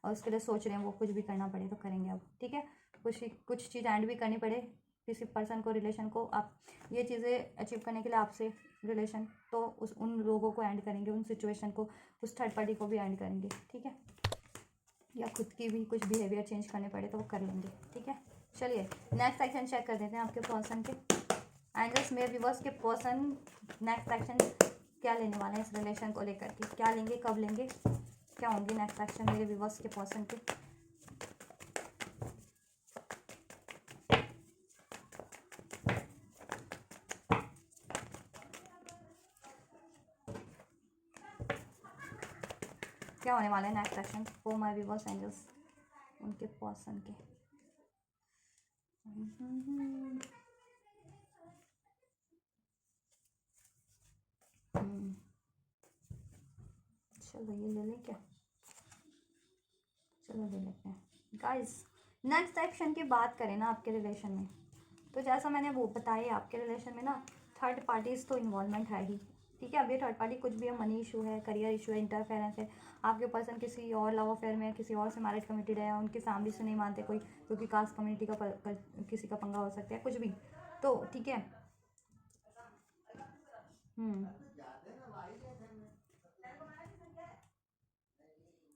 और उसके लिए सोच रहे हैं वो कुछ भी करना पड़े तो करेंगे अब, ठीक है, कुछ चीज़ एंड भी करनी पड़े किसी पर्सन को, रिलेशन को, आप ये चीज़ें अचीव करने के लिए आपसे रिलेशन, तो उन लोगों को एंड करेंगे, उन सिचुएशन को, उस थर्ड पार्टी को भी एंड करेंगे, ठीक है, या खुद की भी कुछ बिहेवियर चेंज करने पड़े तो वो कर लेंगे, ठीक है। चलिए नेक्स्ट सेक्शन चेक कर देते हैं आपके पर्सन के, एंजल्स मेरे व्यूअर्स के पर्सन नेक्स्ट एक्शन क्या लेने वाले हैं इस रिलेशन को लेकर के, क्या लेंगे, कब लेंगे, क्या होंगे नेक्स्ट एक्शन मेरे व्यूअर्स के पर्सन के। क्या होने वाले हैं next action for my viewers angels, उनके पर्सन के। चलो ये ले लें क्या, चलो ले लेते हैं गाइस। नेक्स्ट एक्शन की बात करें ना आपके रिलेशन में, तो जैसा मैंने वो बताया आपके रिलेशन में ना थर्ड पार्टीज तो इन्वॉल्वमेंट है ही, ठीक है, अब ये थर्ड पार्टी कुछ भी है, मनी इशू है, करियर इशू है, इंटरफेरेंस है, आपके पर्सन किसी और लव अफेयर में, किसी और से मैरिज कमिटेड है, उनकी फैमिली से नहीं मानते कोई, क्योंकि कास्ट कम्युनिटी का किसी का पंगा हो सकता है कुछ भी, तो ठीक है।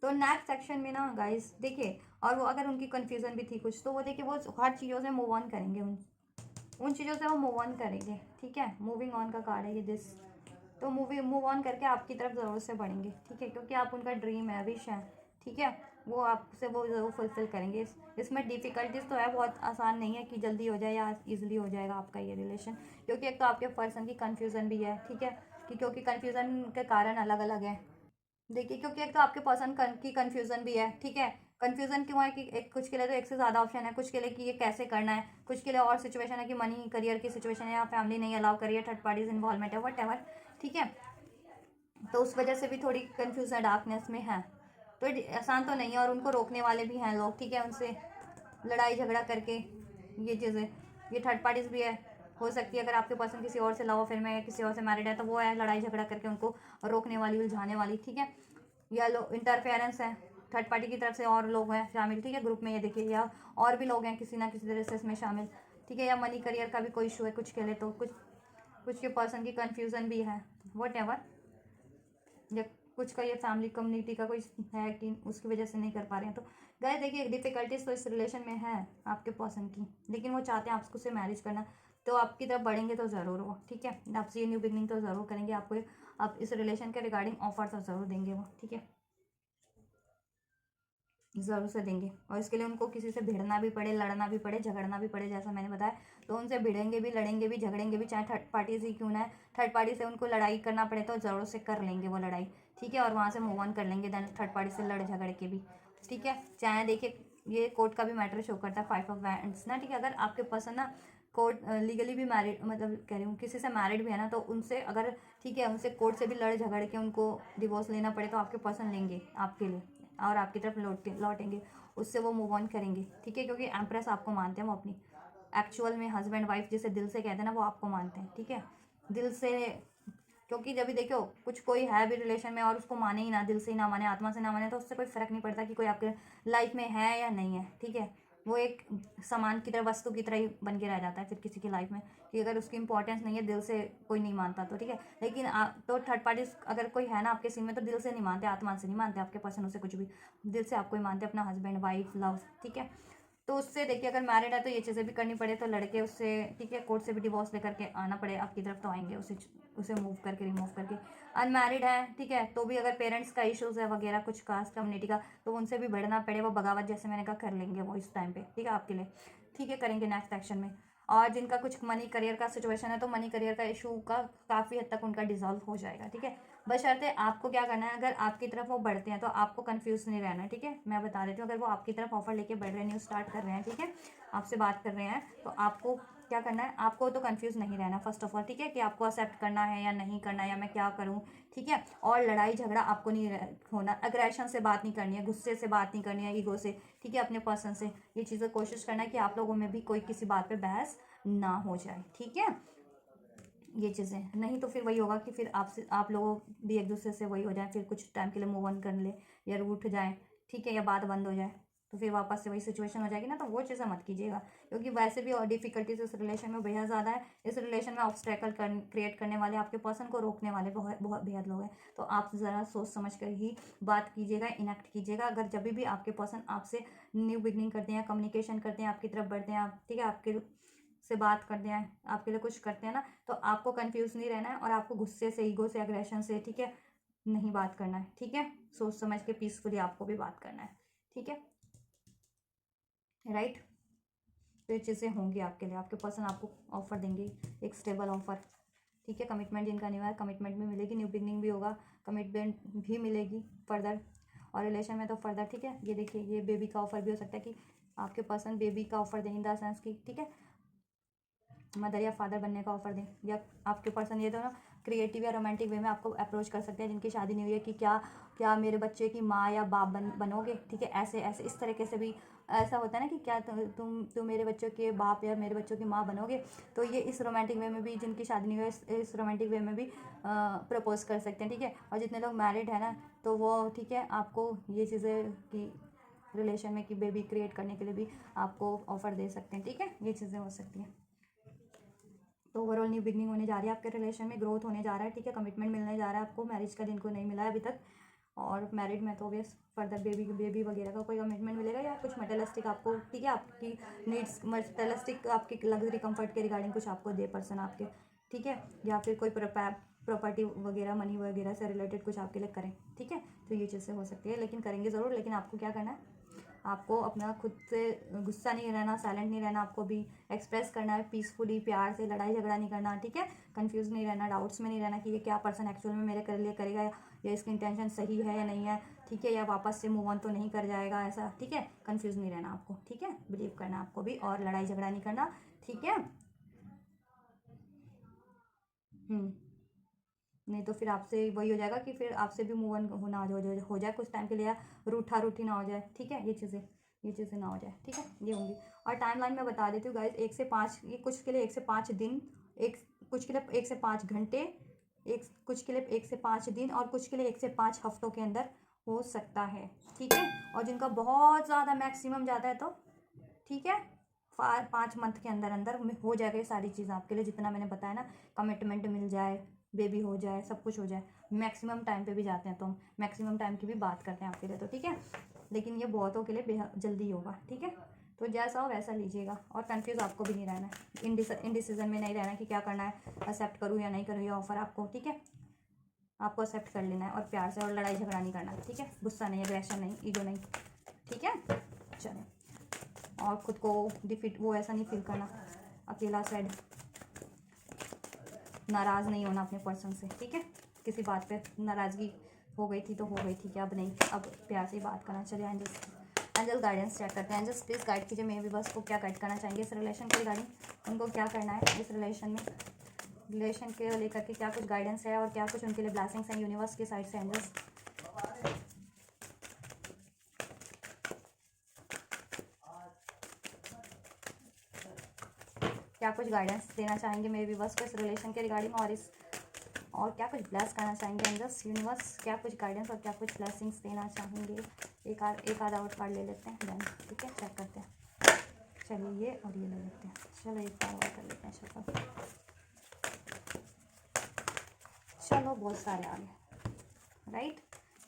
तो नेक्स्ट सेक्शन में ना गाइस देखिए, और वो अगर उनकी कन्फ्यूज़न भी थी कुछ, तो वो देखिए वो हर चीज़ों से मूव ऑन करेंगे, उन चीज़ों से वो मूव ऑन करेंगे, ठीक है, मूविंग ऑन का कार्ड है ये दिस, तो मूव ऑन करके आपकी तरफ ज़रूर से बढ़ेंगे, ठीक है, क्योंकि आप उनका ड्रीम है, विश है, ठीक है, वो आपसे वो ज़रूर फुलफिल करेंगे। इसमें डिफ़िकल्टीज तो है, बहुत आसान नहीं है कि जल्दी हो जाए या इजीली हो जाएगा आपका ये रिलेशन, क्योंकि एक तो आपके पर्सन की कन्फ्यूज़न भी है, ठीक है, क्योंकि कन्फ्यूज़न के कारण अलग अलग हैं। देखिए, क्योंकि एक तो आपके पर्सन की कन्फ्यूज़न भी है, ठीक है। कन्फ्यूज़न क्यों है कि एक कुछ के लिए तो एक से ज़्यादा ऑप्शन है, कुछ के लिए कि ये कैसे करना है, कुछ के लिए और सिचुएशन है कि मनी करियर की सिचुएशन है या फैमिली नहीं अलाउ करिए, थर्ड पार्टीज इन्वॉल्वमेंट है, वट एवर, ठीक है। तो उस वजह से भी थोड़ी कन्फ्यूजन डार्कनेस में है। तो आसान तो नहीं है, और उनको रोकने वाले भी हैं लोग, ठीक है, उनसे लड़ाई झगड़ा करके ये चीज़ें, ये थर्ड पार्टीज भी है। हो सकती है अगर आपके पर्सन किसी और से लव अफेयर में है, किसी और से मैरिड है, तो वो है लड़ाई झगड़ा करके उनको रोकने वाली, उलझाने वाली, ठीक है। या लोग इंटरफेरेंस है, थर्ड पार्टी की तरफ से और लोग हैं शामिल, ठीक है, ग्रुप में, ये देखिए, या और भी लोग हैं किसी ना किसी तरह से इसमें शामिल, ठीक है। या मनी करियर का भी कोई इशू है कुछ के लिए, तो कुछ के पर्सन की कन्फ्यूज़न भी है, वट एवर। या कुछ का ये फैमिली कम्युनिटी का कोई है कि उसकी वजह से नहीं कर पा रहे हैं। तो गाइस देखिए, डिफिकल्टीज तो इस रिलेशन में है आपके पर्सन की, लेकिन वो चाहते हैं आपको से मैरिज करना, तो आपकी तरफ बढ़ेंगे तो ज़रूर वो, ठीक है। आपसे ये न्यू बिगनिंग तो ज़रूर करेंगे, आपको आप इस रिलेशन के रिगार्डिंग ऑफर तो ज़रूर देंगे वो, ठीक है, ज़रूर से देंगे। और इसके लिए उनको किसी से भिड़ना भी पड़े, लड़ना भी पड़े, झगड़ना भी पड़े, जैसा मैंने बताया, तो उनसे भिड़ेंगे भी, लड़ेंगे भी, झगड़ेंगे भी, चाहे थर्ड पार्टी से क्यों ना है। थर्ड पार्टी से उनको लड़ाई करना पड़े तो ज़रूर से कर लेंगे वो लड़ाई, ठीक है, और वहाँ से मूव ऑन कर लेंगे देन थर्ड पार्टी से लड़ झगड़ के भी, ठीक है। चाहे देखिए, ये कोर्ट का भी मैटर शो करता है, 5 ऑफ वैंड्स ना, ठीक है। अगर आपके पर्सन ना कोर्ट लीगली भी मैरिड, मतलब कह रही हूँ किसी से मैरिड भी है ना, तो उनसे अगर, ठीक है, उनसे कोर्ट से भी लड़ झगड़ के उनको डिवोर्स लेना पड़े तो आपके पर्सन लेंगे आपके लिए, और आपकी तरफ लौटेंगे, उससे वो मूव ऑन करेंगे, ठीक है। क्योंकि एम्प्रेस आपको मानते हैं वो अपनी, एक्चुअल में हस्बैंड वाइफ जिसे दिल से कहते हैं ना, वो आपको मानते हैं, ठीक है, दिल से। क्योंकि जब भी देखो कुछ कोई है भी रिलेशन में और उसको माने ही ना, दिल से ही ना माने, आत्मा से ना माने, तो उससे कोई फर्क नहीं पड़ता कि कोई आपके लाइफ में है या नहीं है, ठीक है। वो एक सामान की तरह, वस्तु की तरह ही बन के रह जाता है फिर किसी की लाइफ में, कि अगर उसकी इंपॉर्टेंस नहीं है, दिल से कोई नहीं मानता तो, ठीक है। लेकिन तो थर्ड पार्टी अगर कोई है ना आपके सीन में, तो दिल से नहीं मानते, आत्मा से नहीं मानते आपके पर्सन उसे कुछ भी, दिल से आपको ही मानते, अपना हस्बैंड वाइफ लव, ठीक है। तो उससे देखिए, अगर मैरिड है तो ये चीज़ें भी करनी पड़े तो लड़के उससे, ठीक है, कोर्ट से भी डिवोर्स लेकर के आना पड़े आपकी तरफ, तो आएंगे उसे मूव करके, रिमूव करके। अनमैरिड है, ठीक है, तो भी अगर पेरेंट्स का इश्यूज है वगैरह कुछ कास्ट कम्युनिटी का, तो उनसे भी बढ़ना पड़े, वो बगावत जैसे मैंने कहा कर लेंगे वो इस टाइम पे, ठीक है, आपके लिए, ठीक है, करेंगे नेक्स्ट एक्शन में। और जिनका कुछ मनी करियर का सिचुएशन है, तो मनी करियर का इशू का काफ़ी हद तक उनका डिजॉल्व हो जाएगा, ठीक है। बशर्ते आपको क्या करना है, अगर आपकी तरफ वो बढ़ते हैं तो आपको कंफ्यूज नहीं रहना है, ठीक है। मैं बता देती हूँ, अगर वो आपकी तरफ ऑफर लेके बढ़ रहे हैं, न्यू स्टार्ट कर रहे हैं, ठीक है, आपसे बात कर रहे हैं, तो आपको क्या करना है, आपको तो कंफ्यूज नहीं रहना फर्स्ट ऑफ ऑल, ठीक है, कि आपको एक्सेप्ट करना है या नहीं करना है, या मैं क्या करूँ, ठीक है। और लड़ाई झगड़ा आपको नहीं होना, अग्रेशन से बात नहीं करनी है, गुस्से से बात नहीं करनी है, ईगो से, ठीक है, अपने पर्सन से। ये चीज़ें कोशिश करना है कि आप लोगों में भी कोई किसी बात पे बहस ना हो जाए, ठीक है। ये चीज़ें नहीं तो फिर वही होगा कि फिर आपसे, आप लोगों भी एक दूसरे से वही हो जाए, फिर कुछ टाइम के लिए मूव ऑन कर ले, या रूठ जाए, ठीक है, या बात बंद हो जाए, तो फिर वापस से वही सिचुएशन हो जाएगी ना, तो वो चीज़ें मत कीजिएगा। क्योंकि वैसे भी और डिफिकल्टीज इस रिलेशन में बेहद ज़्यादा है, इस रिलेशन में ऑब्स्टेकल क्रिएट करने वाले, आपके पर्सन को रोकने वाले बहुत बहुत बेहद लोग हैं। तो आप ज़रा सोच समझ कर ही बात कीजिएगा, इनेक्ट कीजिएगा। अगर जब भी आपके पर्सन आपसे न्यू बिगनिंग करते हैं, कम्युनिकेशन करते हैं, आपकी तरफ बढ़ते हैं, आप, ठीक है, आपके से बात करते हैं, आपके लिए कुछ करते हैं ना, तो आपको कंफ्यूज नहीं रहना है, और आपको गुस्से से, ईगो से, अग्रेशन से, ठीक है, नहीं बात करना है, ठीक है। सोच समझ के पीसफुली आपको भी बात करना है, ठीक है, राइट। तो ये चीज़ें होंगी आपके लिए, आपके पर्सन आपको ऑफर देंगे, एक स्टेबल ऑफर, ठीक है। कमिटमेंट जिनका नहीं हुआ है, कमिटमेंट भी मिलेगी, न्यू बिगनिंग भी होगा, कमिटमेंट भी मिलेगी फर्दर, और रिलेशन में तो फर्दर, ठीक है। ये देखिए, ये बेबी का ऑफर भी हो सकता है कि आपके पर्सन बेबी का ऑफर दें, इन द सेंस की, ठीक है, मदर या फादर बनने का ऑफर दें, या आपके पर्सन ये दोनों क्रिएटिव या रोमांटिक वे में आपको अप्रोच कर सकते हैं, जिनकी शादी नहीं हुई है, कि क्या क्या मेरे बच्चे की माँ या बाप बनोगे, ठीक है, ऐसे ऐसे इस तरीके से भी ऐसा होता है ना, कि क्या तुम मेरे बच्चों के बाप या मेरे बच्चों की माँ बनोगे। तो ये इस रोमांटिक वे में भी, जिनकी शादी नहीं हुई है, इस रोमांटिक वे में भी प्रपोज कर सकते हैं, ठीक है। और जितने लोग मैरिड है ना, तो वो, ठीक है, आपको ये चीज़ें कि रिलेशन में कि बेबी क्रिएट करने के लिए भी आपको ऑफर दे सकते हैं, ठीक है, ये चीज़ें हो सकती हैं। तो ओवरऑल न्यू बिगनिंग होने जा रही है आपके रिलेशन में, ग्रोथ होने जा रहा है, ठीक है, कमिटमेंट मिलने जा रहा है आपको, मैरिज का जिनको नहीं मिला है अभी तक। और मैरिड में तो ऑब्वियस फर्दर बेबी वगैरह का कोई कमिटमेंट मिलेगा, या कुछ मटेरियलिस्टिक आपको, ठीक है, आपकी नीड्स मटेरियलिस्टिक, आपकी लग्जरी कंफर्ट के रिगार्डिंग कुछ आपको दे पर्सन आपके, ठीक है। या फिर कोई प्रॉपर्टी वगैरह, मनी वगैरह से रिलेटेड कुछ आपके लिए करें, ठीक है। तो ये चीज़ें हो सकती है, लेकिन करेंगे ज़रूर, लेकिन आपको क्या करना है, आपको अपना खुद से गुस्सा नहीं रहना, साइलेंट नहीं रहना, आपको भी एक्सप्रेस करना है पीसफुली, प्यार से, लड़ाई झगड़ा नहीं करना, ठीक है। कंफ्यूज नहीं रहना, डाउट्स में नहीं रहना कि ये क्या पर्सन एक्चुअल में मेरे कर लिए करेगा या इसकी इंटेंशन सही है या नहीं है, ठीक है, या वापस से मूव ऑन तो नहीं कर जाएगा ऐसा, ठीक है। कंफ्यूज नहीं रहना आपको, ठीक है। बिलीव करना आपको भी, और लड़ाई झगड़ा नहीं करना, ठीक है। नहीं तो फिर आपसे वही हो जाएगा कि फिर आपसे भी मूव ऑन होना हो जाए कुछ टाइम के लिए, या रूठा रूठी ना हो जाए, ठीक है। ये चीज़ें ना हो जाए, ठीक है, ये होंगी। और टाइम लाइन मैं बता देती हूँ गाइज, 1 से 5, ये कुछ के लिए 1 से 5 दिन, एक कुछ के लिए 1 से 5 घंटे, एक कुछ के लिए 1 से 5 दिन, और कुछ के लिए 1 से 5 हफ्तों के अंदर हो सकता है, ठीक है। और जिनका बहुत ज़्यादा मैक्सिमम जाता है तो ठीक है, 5 मंथ के अंदर अंदर में हो जाएगा ये सारी चीज़ आपके लिए, जितना मैंने बताया ना, कमिटमेंट मिल जाए, बेबी हो जाए, सब कुछ हो जाए। मैक्सिमम टाइम पे भी जाते हैं तो हम मैक्सिमम टाइम की भी बात करते हैं आपके लिए, तो ठीक है। लेकिन ये बहुतों के लिए बेहद जल्दी होगा, ठीक है। तो जैसा हो वैसा लीजिएगा, और कंफ्यूज आपको भी नहीं रहना है, इनडिसीजन में नहीं रहना है कि क्या करना है, एक्सेप्ट करूँ या नहीं करूँ ये ऑफर आपको, ठीक है। आपको एक्सेप्ट कर लेना है, और प्यार से, और लड़ाई झगड़ा नहीं करना है, ठीक है। गुस्सा नहीं, एग्रेशन नहीं, ईगो नहीं, ठीक है। चलो, और खुद को डिफीट वो ऐसा नहीं फील करना, अकेला सैड, नाराज़ नहीं होना अपने पर्सन से, ठीक है। किसी बात पे नाराज़गी हो गई थी तो हो गई थी, क्या अब नहीं, अब प्यार से ही बात करना। चलिए एंजल गाइडेंस चेक करते हैं। एंजल्स प्लीज़ गाइड कीजिए मेरे व्यूअर्स को, क्या गाइड करना चाहेंगे इस रिलेशन के रिगार्डिंग, उनको क्या करना है इस रिलेशन के लेकर के, क्या कुछ गाइडेंस है और क्या कुछ उनके लिए ब्लेसिंग्स हैं यूनिवर्स की साइड से। एंजल्स क्या कुछ गाइडेंस देना चाहेंगे मेरे व्यूअर्स को इस रिलेशन के रिगार्डिंग, और क्या कुछ ब्लेस करना चाहेंगे एंजल्स यूनिवर्स, क्या कुछ गाइडेंस और क्या कुछ ब्लेसिंग्स देना चाहेंगे। एक आधा और कार्ड ले लेते हैं देन, ठीक है, चेक करते हैं। चलिए ये और ये ले लेते हैं, चलो एक बार और कर लेते हैं शफल। चलो बहुत सारे आ गए, राइट।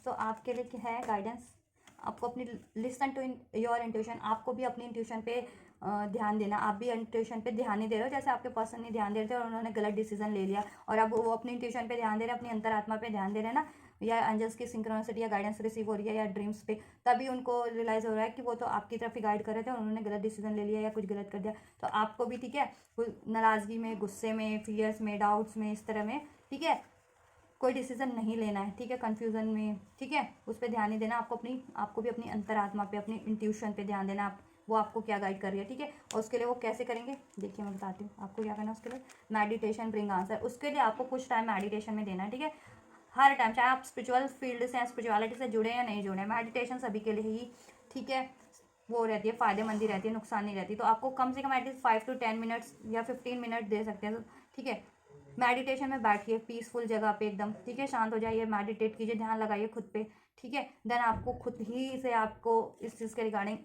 तो आपके लिए क्या है गाइडेंस, आपको अपनी लिसन टू योर इंट्यूशन, आपको भी अपनी इंट्यूशन पे ध्यान देना। आप भी इंट्यूशन पे ध्यान नहीं दे रहे हो, जैसे आपके पर्सन ने ध्यान दे रहे थे और उन्होंने गलत डिसीजन ले लिया, और अब वो अपनी इंट्यूशन पे ध्यान दे रहे हैं, अपनी अंतरात्मा पे ध्यान दे रहे हैं ना, या एंजल्स की सिंक्रोनिसिटी या गाइडेंस रिसीव हो रही है, या ड्रीम्स पे, तभी उनको रियलाइज हो रहा है कि वो तो आपकी तरफ ही गाइड कर रहे थे और उन्होंने गलत डिसीजन ले लिया या कुछ गलत कर दिया। तो आपको भी, ठीक है, नाराज़गी में, गुस्से में, फियर्स में, डाउट्स में, इस तरह में, ठीक है, कोई डिसीजन नहीं लेना है, ठीक है, कंफ्यूजन में, ठीक है, उस पर ध्यान नहीं देना। आपको भी अपनी अंतरात्मा पे, अपनी इंट्यूशन पे ध्यान देना, आप वो आपको क्या गाइड कर रही है, ठीक है। और उसके लिए वो कैसे करेंगे, देखिए मैं बताती हूँ आपको क्या करना है उसके लिए। मेडिटेशन ब्रिंग आंसर, उसके लिए आपको कुछ टाइम मेडिटेशन में देना है, ठीक है। हर टाइम, चाहे आप स्पिरिचुअल फील्ड से, स्पिरिचुअलिटी से जुड़े या नहीं जुड़े, मेडिटेशन सभी के लिए ही, ठीक है, वो रहती है, फ़ायदेमंद ही रहती है, नुकसान नहीं रहती। तो आपको कम से कम एटलीस्ट 5 to 10 मिनट्स या 15 मिनट दे सकते हैं, ठीक है। मेडिटेशन में बैठिए पीसफुल जगह पे एकदम, ठीक है, शांत हो जाइए, मेडिटेट कीजिए, ध्यान लगाइए खुद पे, ठीक है। देन आपको खुद ही से आपको इस चीज़ के रिगार्डिंग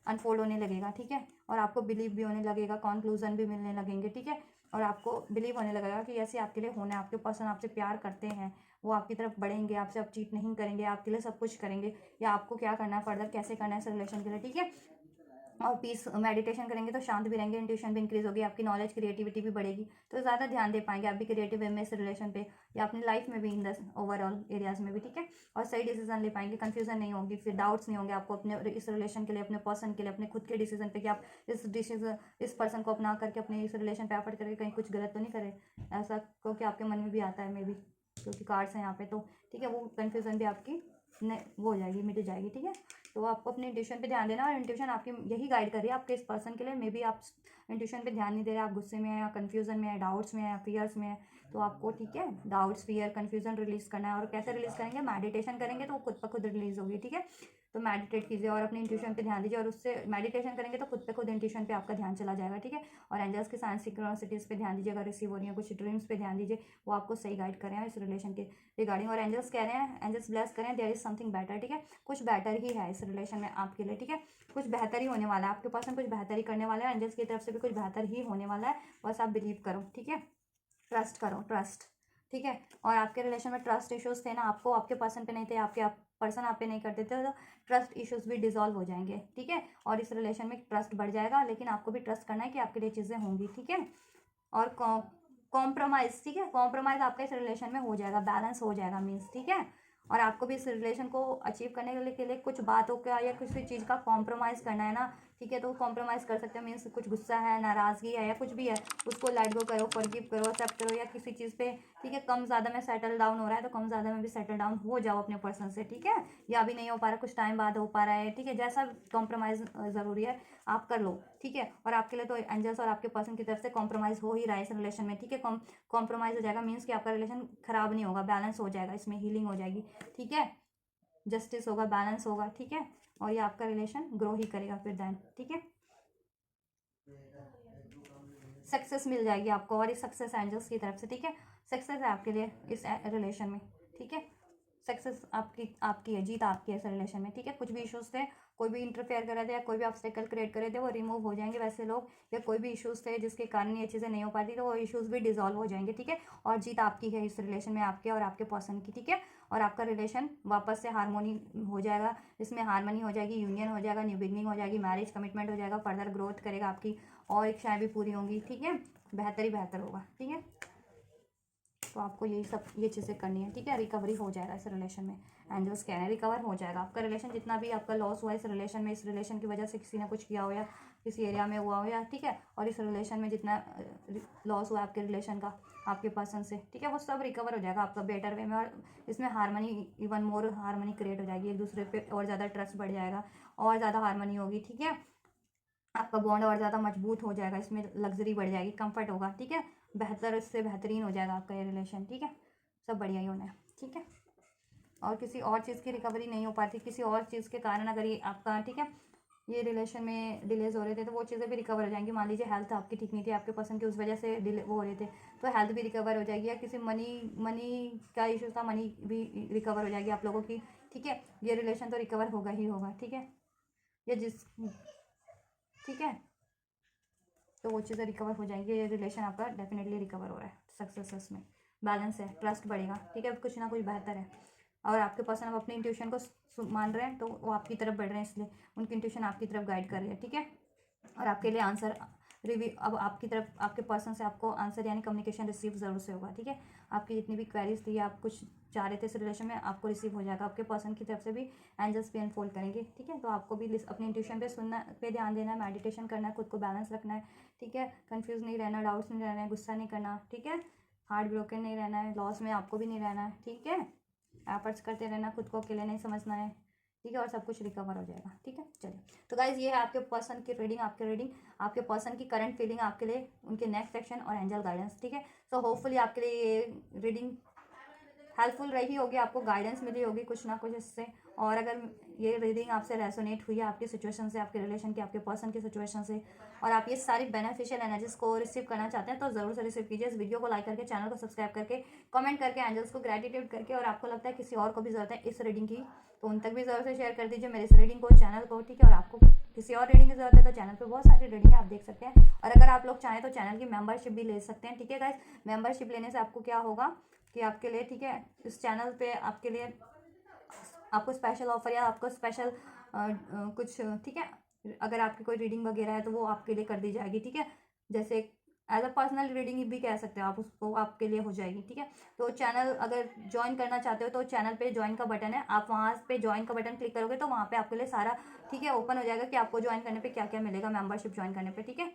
अनफोल्ड होने लगेगा, ठीक है, और आपको बिलीव भी होने लगेगा, कंक्लूजन भी मिलने लगेंगे, ठीक है। और आपको बिलीव होने लगेगा कि ऐसे आपके लिए होना है, आपके पर्सन आपसे प्यार करते हैं, वो आपकी तरफ बढ़ेंगे, आपसे अब चीट नहीं करेंगे, आपके लिए सब कुछ करेंगे, या आपको क्या करना है फर्दर, कैसे करना है इस रिलेशन के लिए, ठीक है। और पीस मेडिटेशन करेंगे तो शांत भी रहेंगे, इंट्यूशन भी इंक्रीज होगी, आपकी नॉलेज, क्रिएटिविटी भी बढ़ेगी, तो ज़्यादा ध्यान दे पाएंगे आप भी क्रिएटिव वे में इस रिलेशन पे, या अपनी लाइफ में भी, इन द ओवरऑल एरियाज में भी, ठीक है। और सही डिसीजन ले पाएंगे, कंफ्यूजन नहीं होगी, फिर डाउट्स नहीं होंगे आपको अपने इस रिलेशन के लिए, अपने पर्सन के लिए, अपने खुद के डिसीजन पे, कि आप इस पर्सन को अपना करके अपने इस रिलेशन पे एफर्ट करके कहीं कुछ गलत तो नहीं करे, ऐसा क्योंकि आपके मन में भी आता है मे बी, क्योंकि कार्ड्स हैं यहाँ पे, तो ठीक है, वो कन्फ्यूजन भी आपकी वो हो जाएगी, मिट जाएगी, ठीक है। तो आपको अपने इंट्यूशन पे ध्यान देना, और इंट्यूशन आपकी यही गाइड कर रही है आपके इस पर्सन के लिए। मे बी आप इंट्यूशन पे ध्यान नहीं दे रहे, आप गुस्से में है, या कन्फ्यूजन में है, डाउट्स में है, या फियर्स में है, तो आपको, ठीक है, डाउट्स, फियर, कन्फ्यूजन रिलीज करना है। और कैसे रिलीज करेंगे, मेडिटेशन करेंगे तो वो खुद ब खुद रिलीज होगी, ठीक है। तो मेडिटेट कीजिए और अपने इंट्यूशन पे ध्यान दीजिए, और उससे मेडिटेशन करेंगे तो खुद पे खुद इंट्यूशन पे आपका ध्यान चला जाएगा, ठीक है। और एंजल्स के साइंस सिंक्रोनिसिटीज पे ध्यान दीजिए, अगर रिसीव हो रही है कुछ ड्रीम्स पे ध्यान दीजिए, वो आपको सही गाइड कर रहे हैं इस रिलेशन के रिगार्डिंग। और एंजल्स कह रहे हैं, एंजल्स ब्लेस करें, देयर इज समथिंग बेटर, ठीक है, कुछ बेटर ही है इस रिलेशन में आपके लिए, ठीक है। कुछ बेहतर ही होने वाला है, आपके पर्सन कुछ बेहतर ही करने वाला है, एंजल्स की तरफ से भी कुछ बेहतर ही होने वाला है, बस आप बिलीव करो, ठीक है, ट्रस्ट करो, ट्रस्ट, ठीक है। और आपके रिलेशन में ट्रस्ट इश्यूज थे ना, आपको आपके पर्सन पे नहीं थे, आपके पर्सन आप पे नहीं करते थे, तो ट्रस्ट इश्यूज भी डिजॉल्व हो जाएंगे, ठीक है। और इस रिलेशन में ट्रस्ट बढ़ जाएगा, लेकिन आपको भी ट्रस्ट करना है कि आपके लिए चीज़ें होंगी, ठीक है। और कॉम्प्रोमाइज़, ठीक है, कॉम्प्रोमाइज़ आपके इस रिलेशन में हो जाएगा, बैलेंस हो जाएगा मीन्स, ठीक है। और आपको भी इस रिलेशन को अचीव करने के लिए कुछ बातों का या किसी चीज़ का कॉम्प्रोमाइज़ करना है ना, ठीक है, तो कॉम्प्रोमाइज़ कर सकते हैं। मीन्स कुछ गुस्सा है, नाराज़गी है या कुछ भी है, उसको लेट गो करो, फॉरगिव करो, एक्सेप्ट करो, या किसी चीज़ पे, ठीक है, कम ज़्यादा में सेटल डाउन हो रहा है तो कम ज़्यादा में भी सेटल डाउन हो जाओ अपने पर्सन से, ठीक है, या अभी नहीं हो पा रहा, कुछ टाइम बाद हो पा रहा है, ठीक है, जैसा कॉम्प्रोमाइज़ ज़रूरी है आप कर लो, ठीक है। और आपके लिए तो एंजल्स और आपके पर्सन की तरफ से कॉम्प्रोमाइज़ हो ही रहा है इस रिलेशन में, ठीक है, कॉम्प्रोमाइज़ हो जाएगा, मीन्स कि आपका रिलेशन खराब नहीं होगा, बैलेंस हो जाएगा, इसमें हीलिंग हो जाएगी, ठीक है, जस्टिस होगा, बैलेंस होगा, ठीक है, और ये आपका रिलेशन ग्रो ही करेगा फिर देन, ठीक है, सक्सेस मिल जाएगी आपको, और इस सक्सेस एंजल्स की तरफ से, ठीक है, सक्सेस है आपके लिए इस रिलेशन में, ठीक है, सक्सेस आपकी आपकी है, जीत आपकी है इस रिलेशन में, ठीक है। कुछ भी इश्यूज थे, कोई भी इंटरफेयर कर रहे थे या कोई भी ऑब्स्टेकल क्रिएट कर रहे थे, वो रिमूव हो जाएंगे वैसे लोग, या कोई भी इश्यूज थे जिसके कारण ये चीज़ें नहीं हो पाती तो वो इश्यूज भी डिजॉल्व हो जाएंगे, ठीक है, और जीत आपकी है इस रिलेशन में, आपके और आपके पर्सन की, ठीक है, और आपका रिलेशन वापस से हारमोनी हो जाएगा, इसमें हारमोनी हो जाएगी, यूनियन हो जाएगा, न्यू बिगनिंग हो जाएगी, मैरिज कमिटमेंट हो जाएगा, फर्दर ग्रोथ करेगा आपकी, और इच्छाएं भी पूरी होंगी, ठीक है, बेहतर ही बेहतर होगा, ठीक है। तो आपको यही सब ये चीज़ें करनी है, ठीक है, रिकवरी हो जाएगा इस रिलेशन में, एंजल्स कह रहे हैं रिकवर हो जाएगा आपका रिलेशन, जितना भी आपका लॉस हुआ इस रिलेशन में, इस रिलेशन की वजह से किसी ने कुछ किया हो या किसी एरिया में हुआ हो या, ठीक है, और इस रिलेशन में जितना लॉस हुआ आपके रिलेशन का आपके पर्सन से, ठीक है, वो सब रिकवर हो जाएगा आपका बेटर वे में, और इसमें harmony, even more harmony create हो जाएगी, एक दूसरे पे और ज़्यादा ट्रस्ट बढ़ जाएगा, और ज़्यादा हारमनी होगी, ठीक है, आपका बॉन्ड और ज़्यादा मजबूत हो जाएगा, इसमें लग्जरी बढ़ जाएगी, कंफर्ट होगा, ठीक है, बेहतर इससे बेहतरीन हो जाएगा आपका ये रिलेशन, ठीक है, सब बढ़िया ही होना है, ठीक है। और किसी और चीज़ की रिकवरी नहीं हो पाती, किसी और चीज़ के कारण अगर ये आपका, ठीक है, ये रिलेशन में डिलेज हो रहे थे तो वो चीज़ें भी रिकवर हो जाएंगी। मान लीजिए हेल्थ आपकी ठीक नहीं थी, आपके पर्सन की उस वजह से डिले वो हो रहे थे, तो हेल्थ भी रिकवर हो जाएगी, या किसी मनी का इशू था, मनी भी रिकवर हो जाएगी आप लोगों की, ठीक है, ये रिलेशन तो रिकवर होगा ही होगा, ठीक है, ये जिस, ठीक है, तो वो चीज़ें रिकवर हो जाएंगी, ये रिलेशन आपका डेफिनेटली रिकवर हो रहा है, सक्सेस में बैलेंस है, ट्रस्ट बढ़ेगा, ठीक है, कुछ ना कुछ बेहतर है, और आपके पर्सन अब अपनी इंट्यूशन को मान रहे हैं तो वो आपकी तरफ बढ़ रहे हैं, इसलिए उनकी इंट्यूशन आपकी तरफ गाइड कर रही है, ठीक है, और आपके लिए आंसर रिव्यू अब आपकी तरफ, आपके पर्सन से आपको आंसर यानी कम्युनिकेशन रिसीव ज़रूर से होगा, ठीक है, आपकी जितनी भी क्वेरीज थी, आप कुछ चाह रहे थे इस रिलेशन में, आपको रिसीव हो जाएगा, आपके पर्सन की तरफ से भी एंजल्स भी अनफोल्ड करेंगे, ठीक है, तो आपको भी अपनी इंट्यूशन पे सुनना पे ध्यान देना है, मेडिटेशन करना है, खुद को बैलेंस रखना है, ठीक है, कंफ्यूज नहीं रहना, डाउट्स नहीं रहना है, गुस्सा नहीं करना, ठीक है, हार्ट ब्रोकन नहीं रहना है, लॉस में आपको भी नहीं रहना है, ठीक है, एफर्ट्स करते रहना, खुद को अकेले नहीं समझना है, ठीक है, और सब कुछ रिकवर हो जाएगा, ठीक है। चलिए, तो गाइज ये है आपके पर्सन की रीडिंग, आपके पर्सन की करंट फीलिंग आपके लिए, उनके नेक्स्ट एक्शन और एंजल गाइडेंस, ठीक है। सो होपफुली आपके लिए ये रीडिंग हेल्पफुल रही होगी, आपको गाइडेंस मिली होगी कुछ ना कुछ इससे, और अगर ये रीडिंग आपसे रेसोनेट हुई है आपकी सिचुएशन से, आपके रिलेशन की, आपके पर्सन की सिचुएशन से, और आप ये सारी बेनिफिशियल एनर्जीज को रिसीव करना चाहते हैं तो ज़रूर से रिसीव कीजिए, इस वीडियो को लाइक करके, चैनल को सब्सक्राइब करके, कमेंट करके, एंजल्स को ग्रेटिट्यूड करके, और आपको लगता है किसी और को भी ज़रूरत है इस रीडिंग की तो उन तक भी ज़रूर से शेयर कर दीजिए मेरे इस रीडिंग को, चैनल को, ठीक है, और आपको किसी और रीडिंग की जरूरत है तो चैनल पे बहुत सारी रीडिंग आप देख सकते हैं, और अगर आप लोग चाहें तो चैनल की मेंबरशिप भी ले सकते हैं, ठीक है गाइस। मेंबरशिप लेने से आपको क्या होगा कि आपके लिए, ठीक है, इस चैनल पे आपके लिए आपको स्पेशल ऑफर या आपको स्पेशल कुछ, ठीक है, अगर आपकी कोई रीडिंग वगैरह है तो वो आपके लिए कर दी जाएगी, ठीक है, जैसे एज अ पर्सनल रीडिंग भी कह सकते हो आप, उसको आपके लिए हो जाएगी, ठीक है। तो चैनल अगर ज्वाइन करना चाहते हो तो चैनल पे ज्वाइन का बटन है, आप वहाँ पे ज्वाइन का बटन क्लिक करोगे तो वहाँ पे आपके लिए सारा, ठीक है, ओपन हो जाएगा कि आपको ज्वाइन करने पे क्या क्या मिलेगा, मेंबरशिप ज्वाइन करने पे, ठीक है।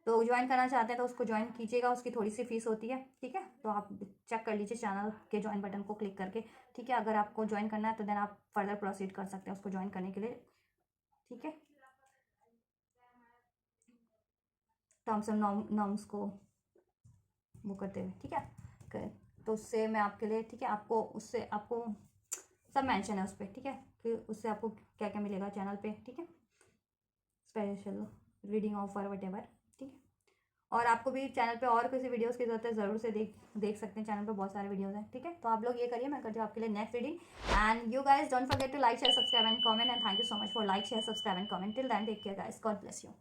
तो ज्वाइन करना चाहते हैं तो उसको ज्वाइन कीजिएगा, उसकी थोड़ी सी फीस होती है, ठीक है, तो आप चेक कर लीजिए चैनल के ज्वाइन बटन को क्लिक करके, ठीक है। अगर आपको ज्वाइन करना है तो देन आप फर्दर प्रोसीड कर सकते हैं उसको ज्वाइन करने के लिए, ठीक है, टर्म्स और नॉर्म्स को वो करते हुए, ठीक है। तो उससे मैं आपके लिए, ठीक है, आपको उससे आपको सब मेंशन है उस पर, ठीक है, कि उससे आपको क्या क्या मिलेगा चैनल पे, ठीक है, special reading offer what ever, ठीक है। और आपको भी चैनल पे और किसी वीडियोस की जरूरत है ज़रूर से देख सकते हैं, चैनल पे बहुत सारे वीडियोस हैं, ठीक है। तो आप लोग ये करिए, मैं करती हूँ आपके लिए next reading, and you guys don't forget to like share subscribe and comment, and thank you so much for like share subscribe and comment, till then take care guys, God bless you.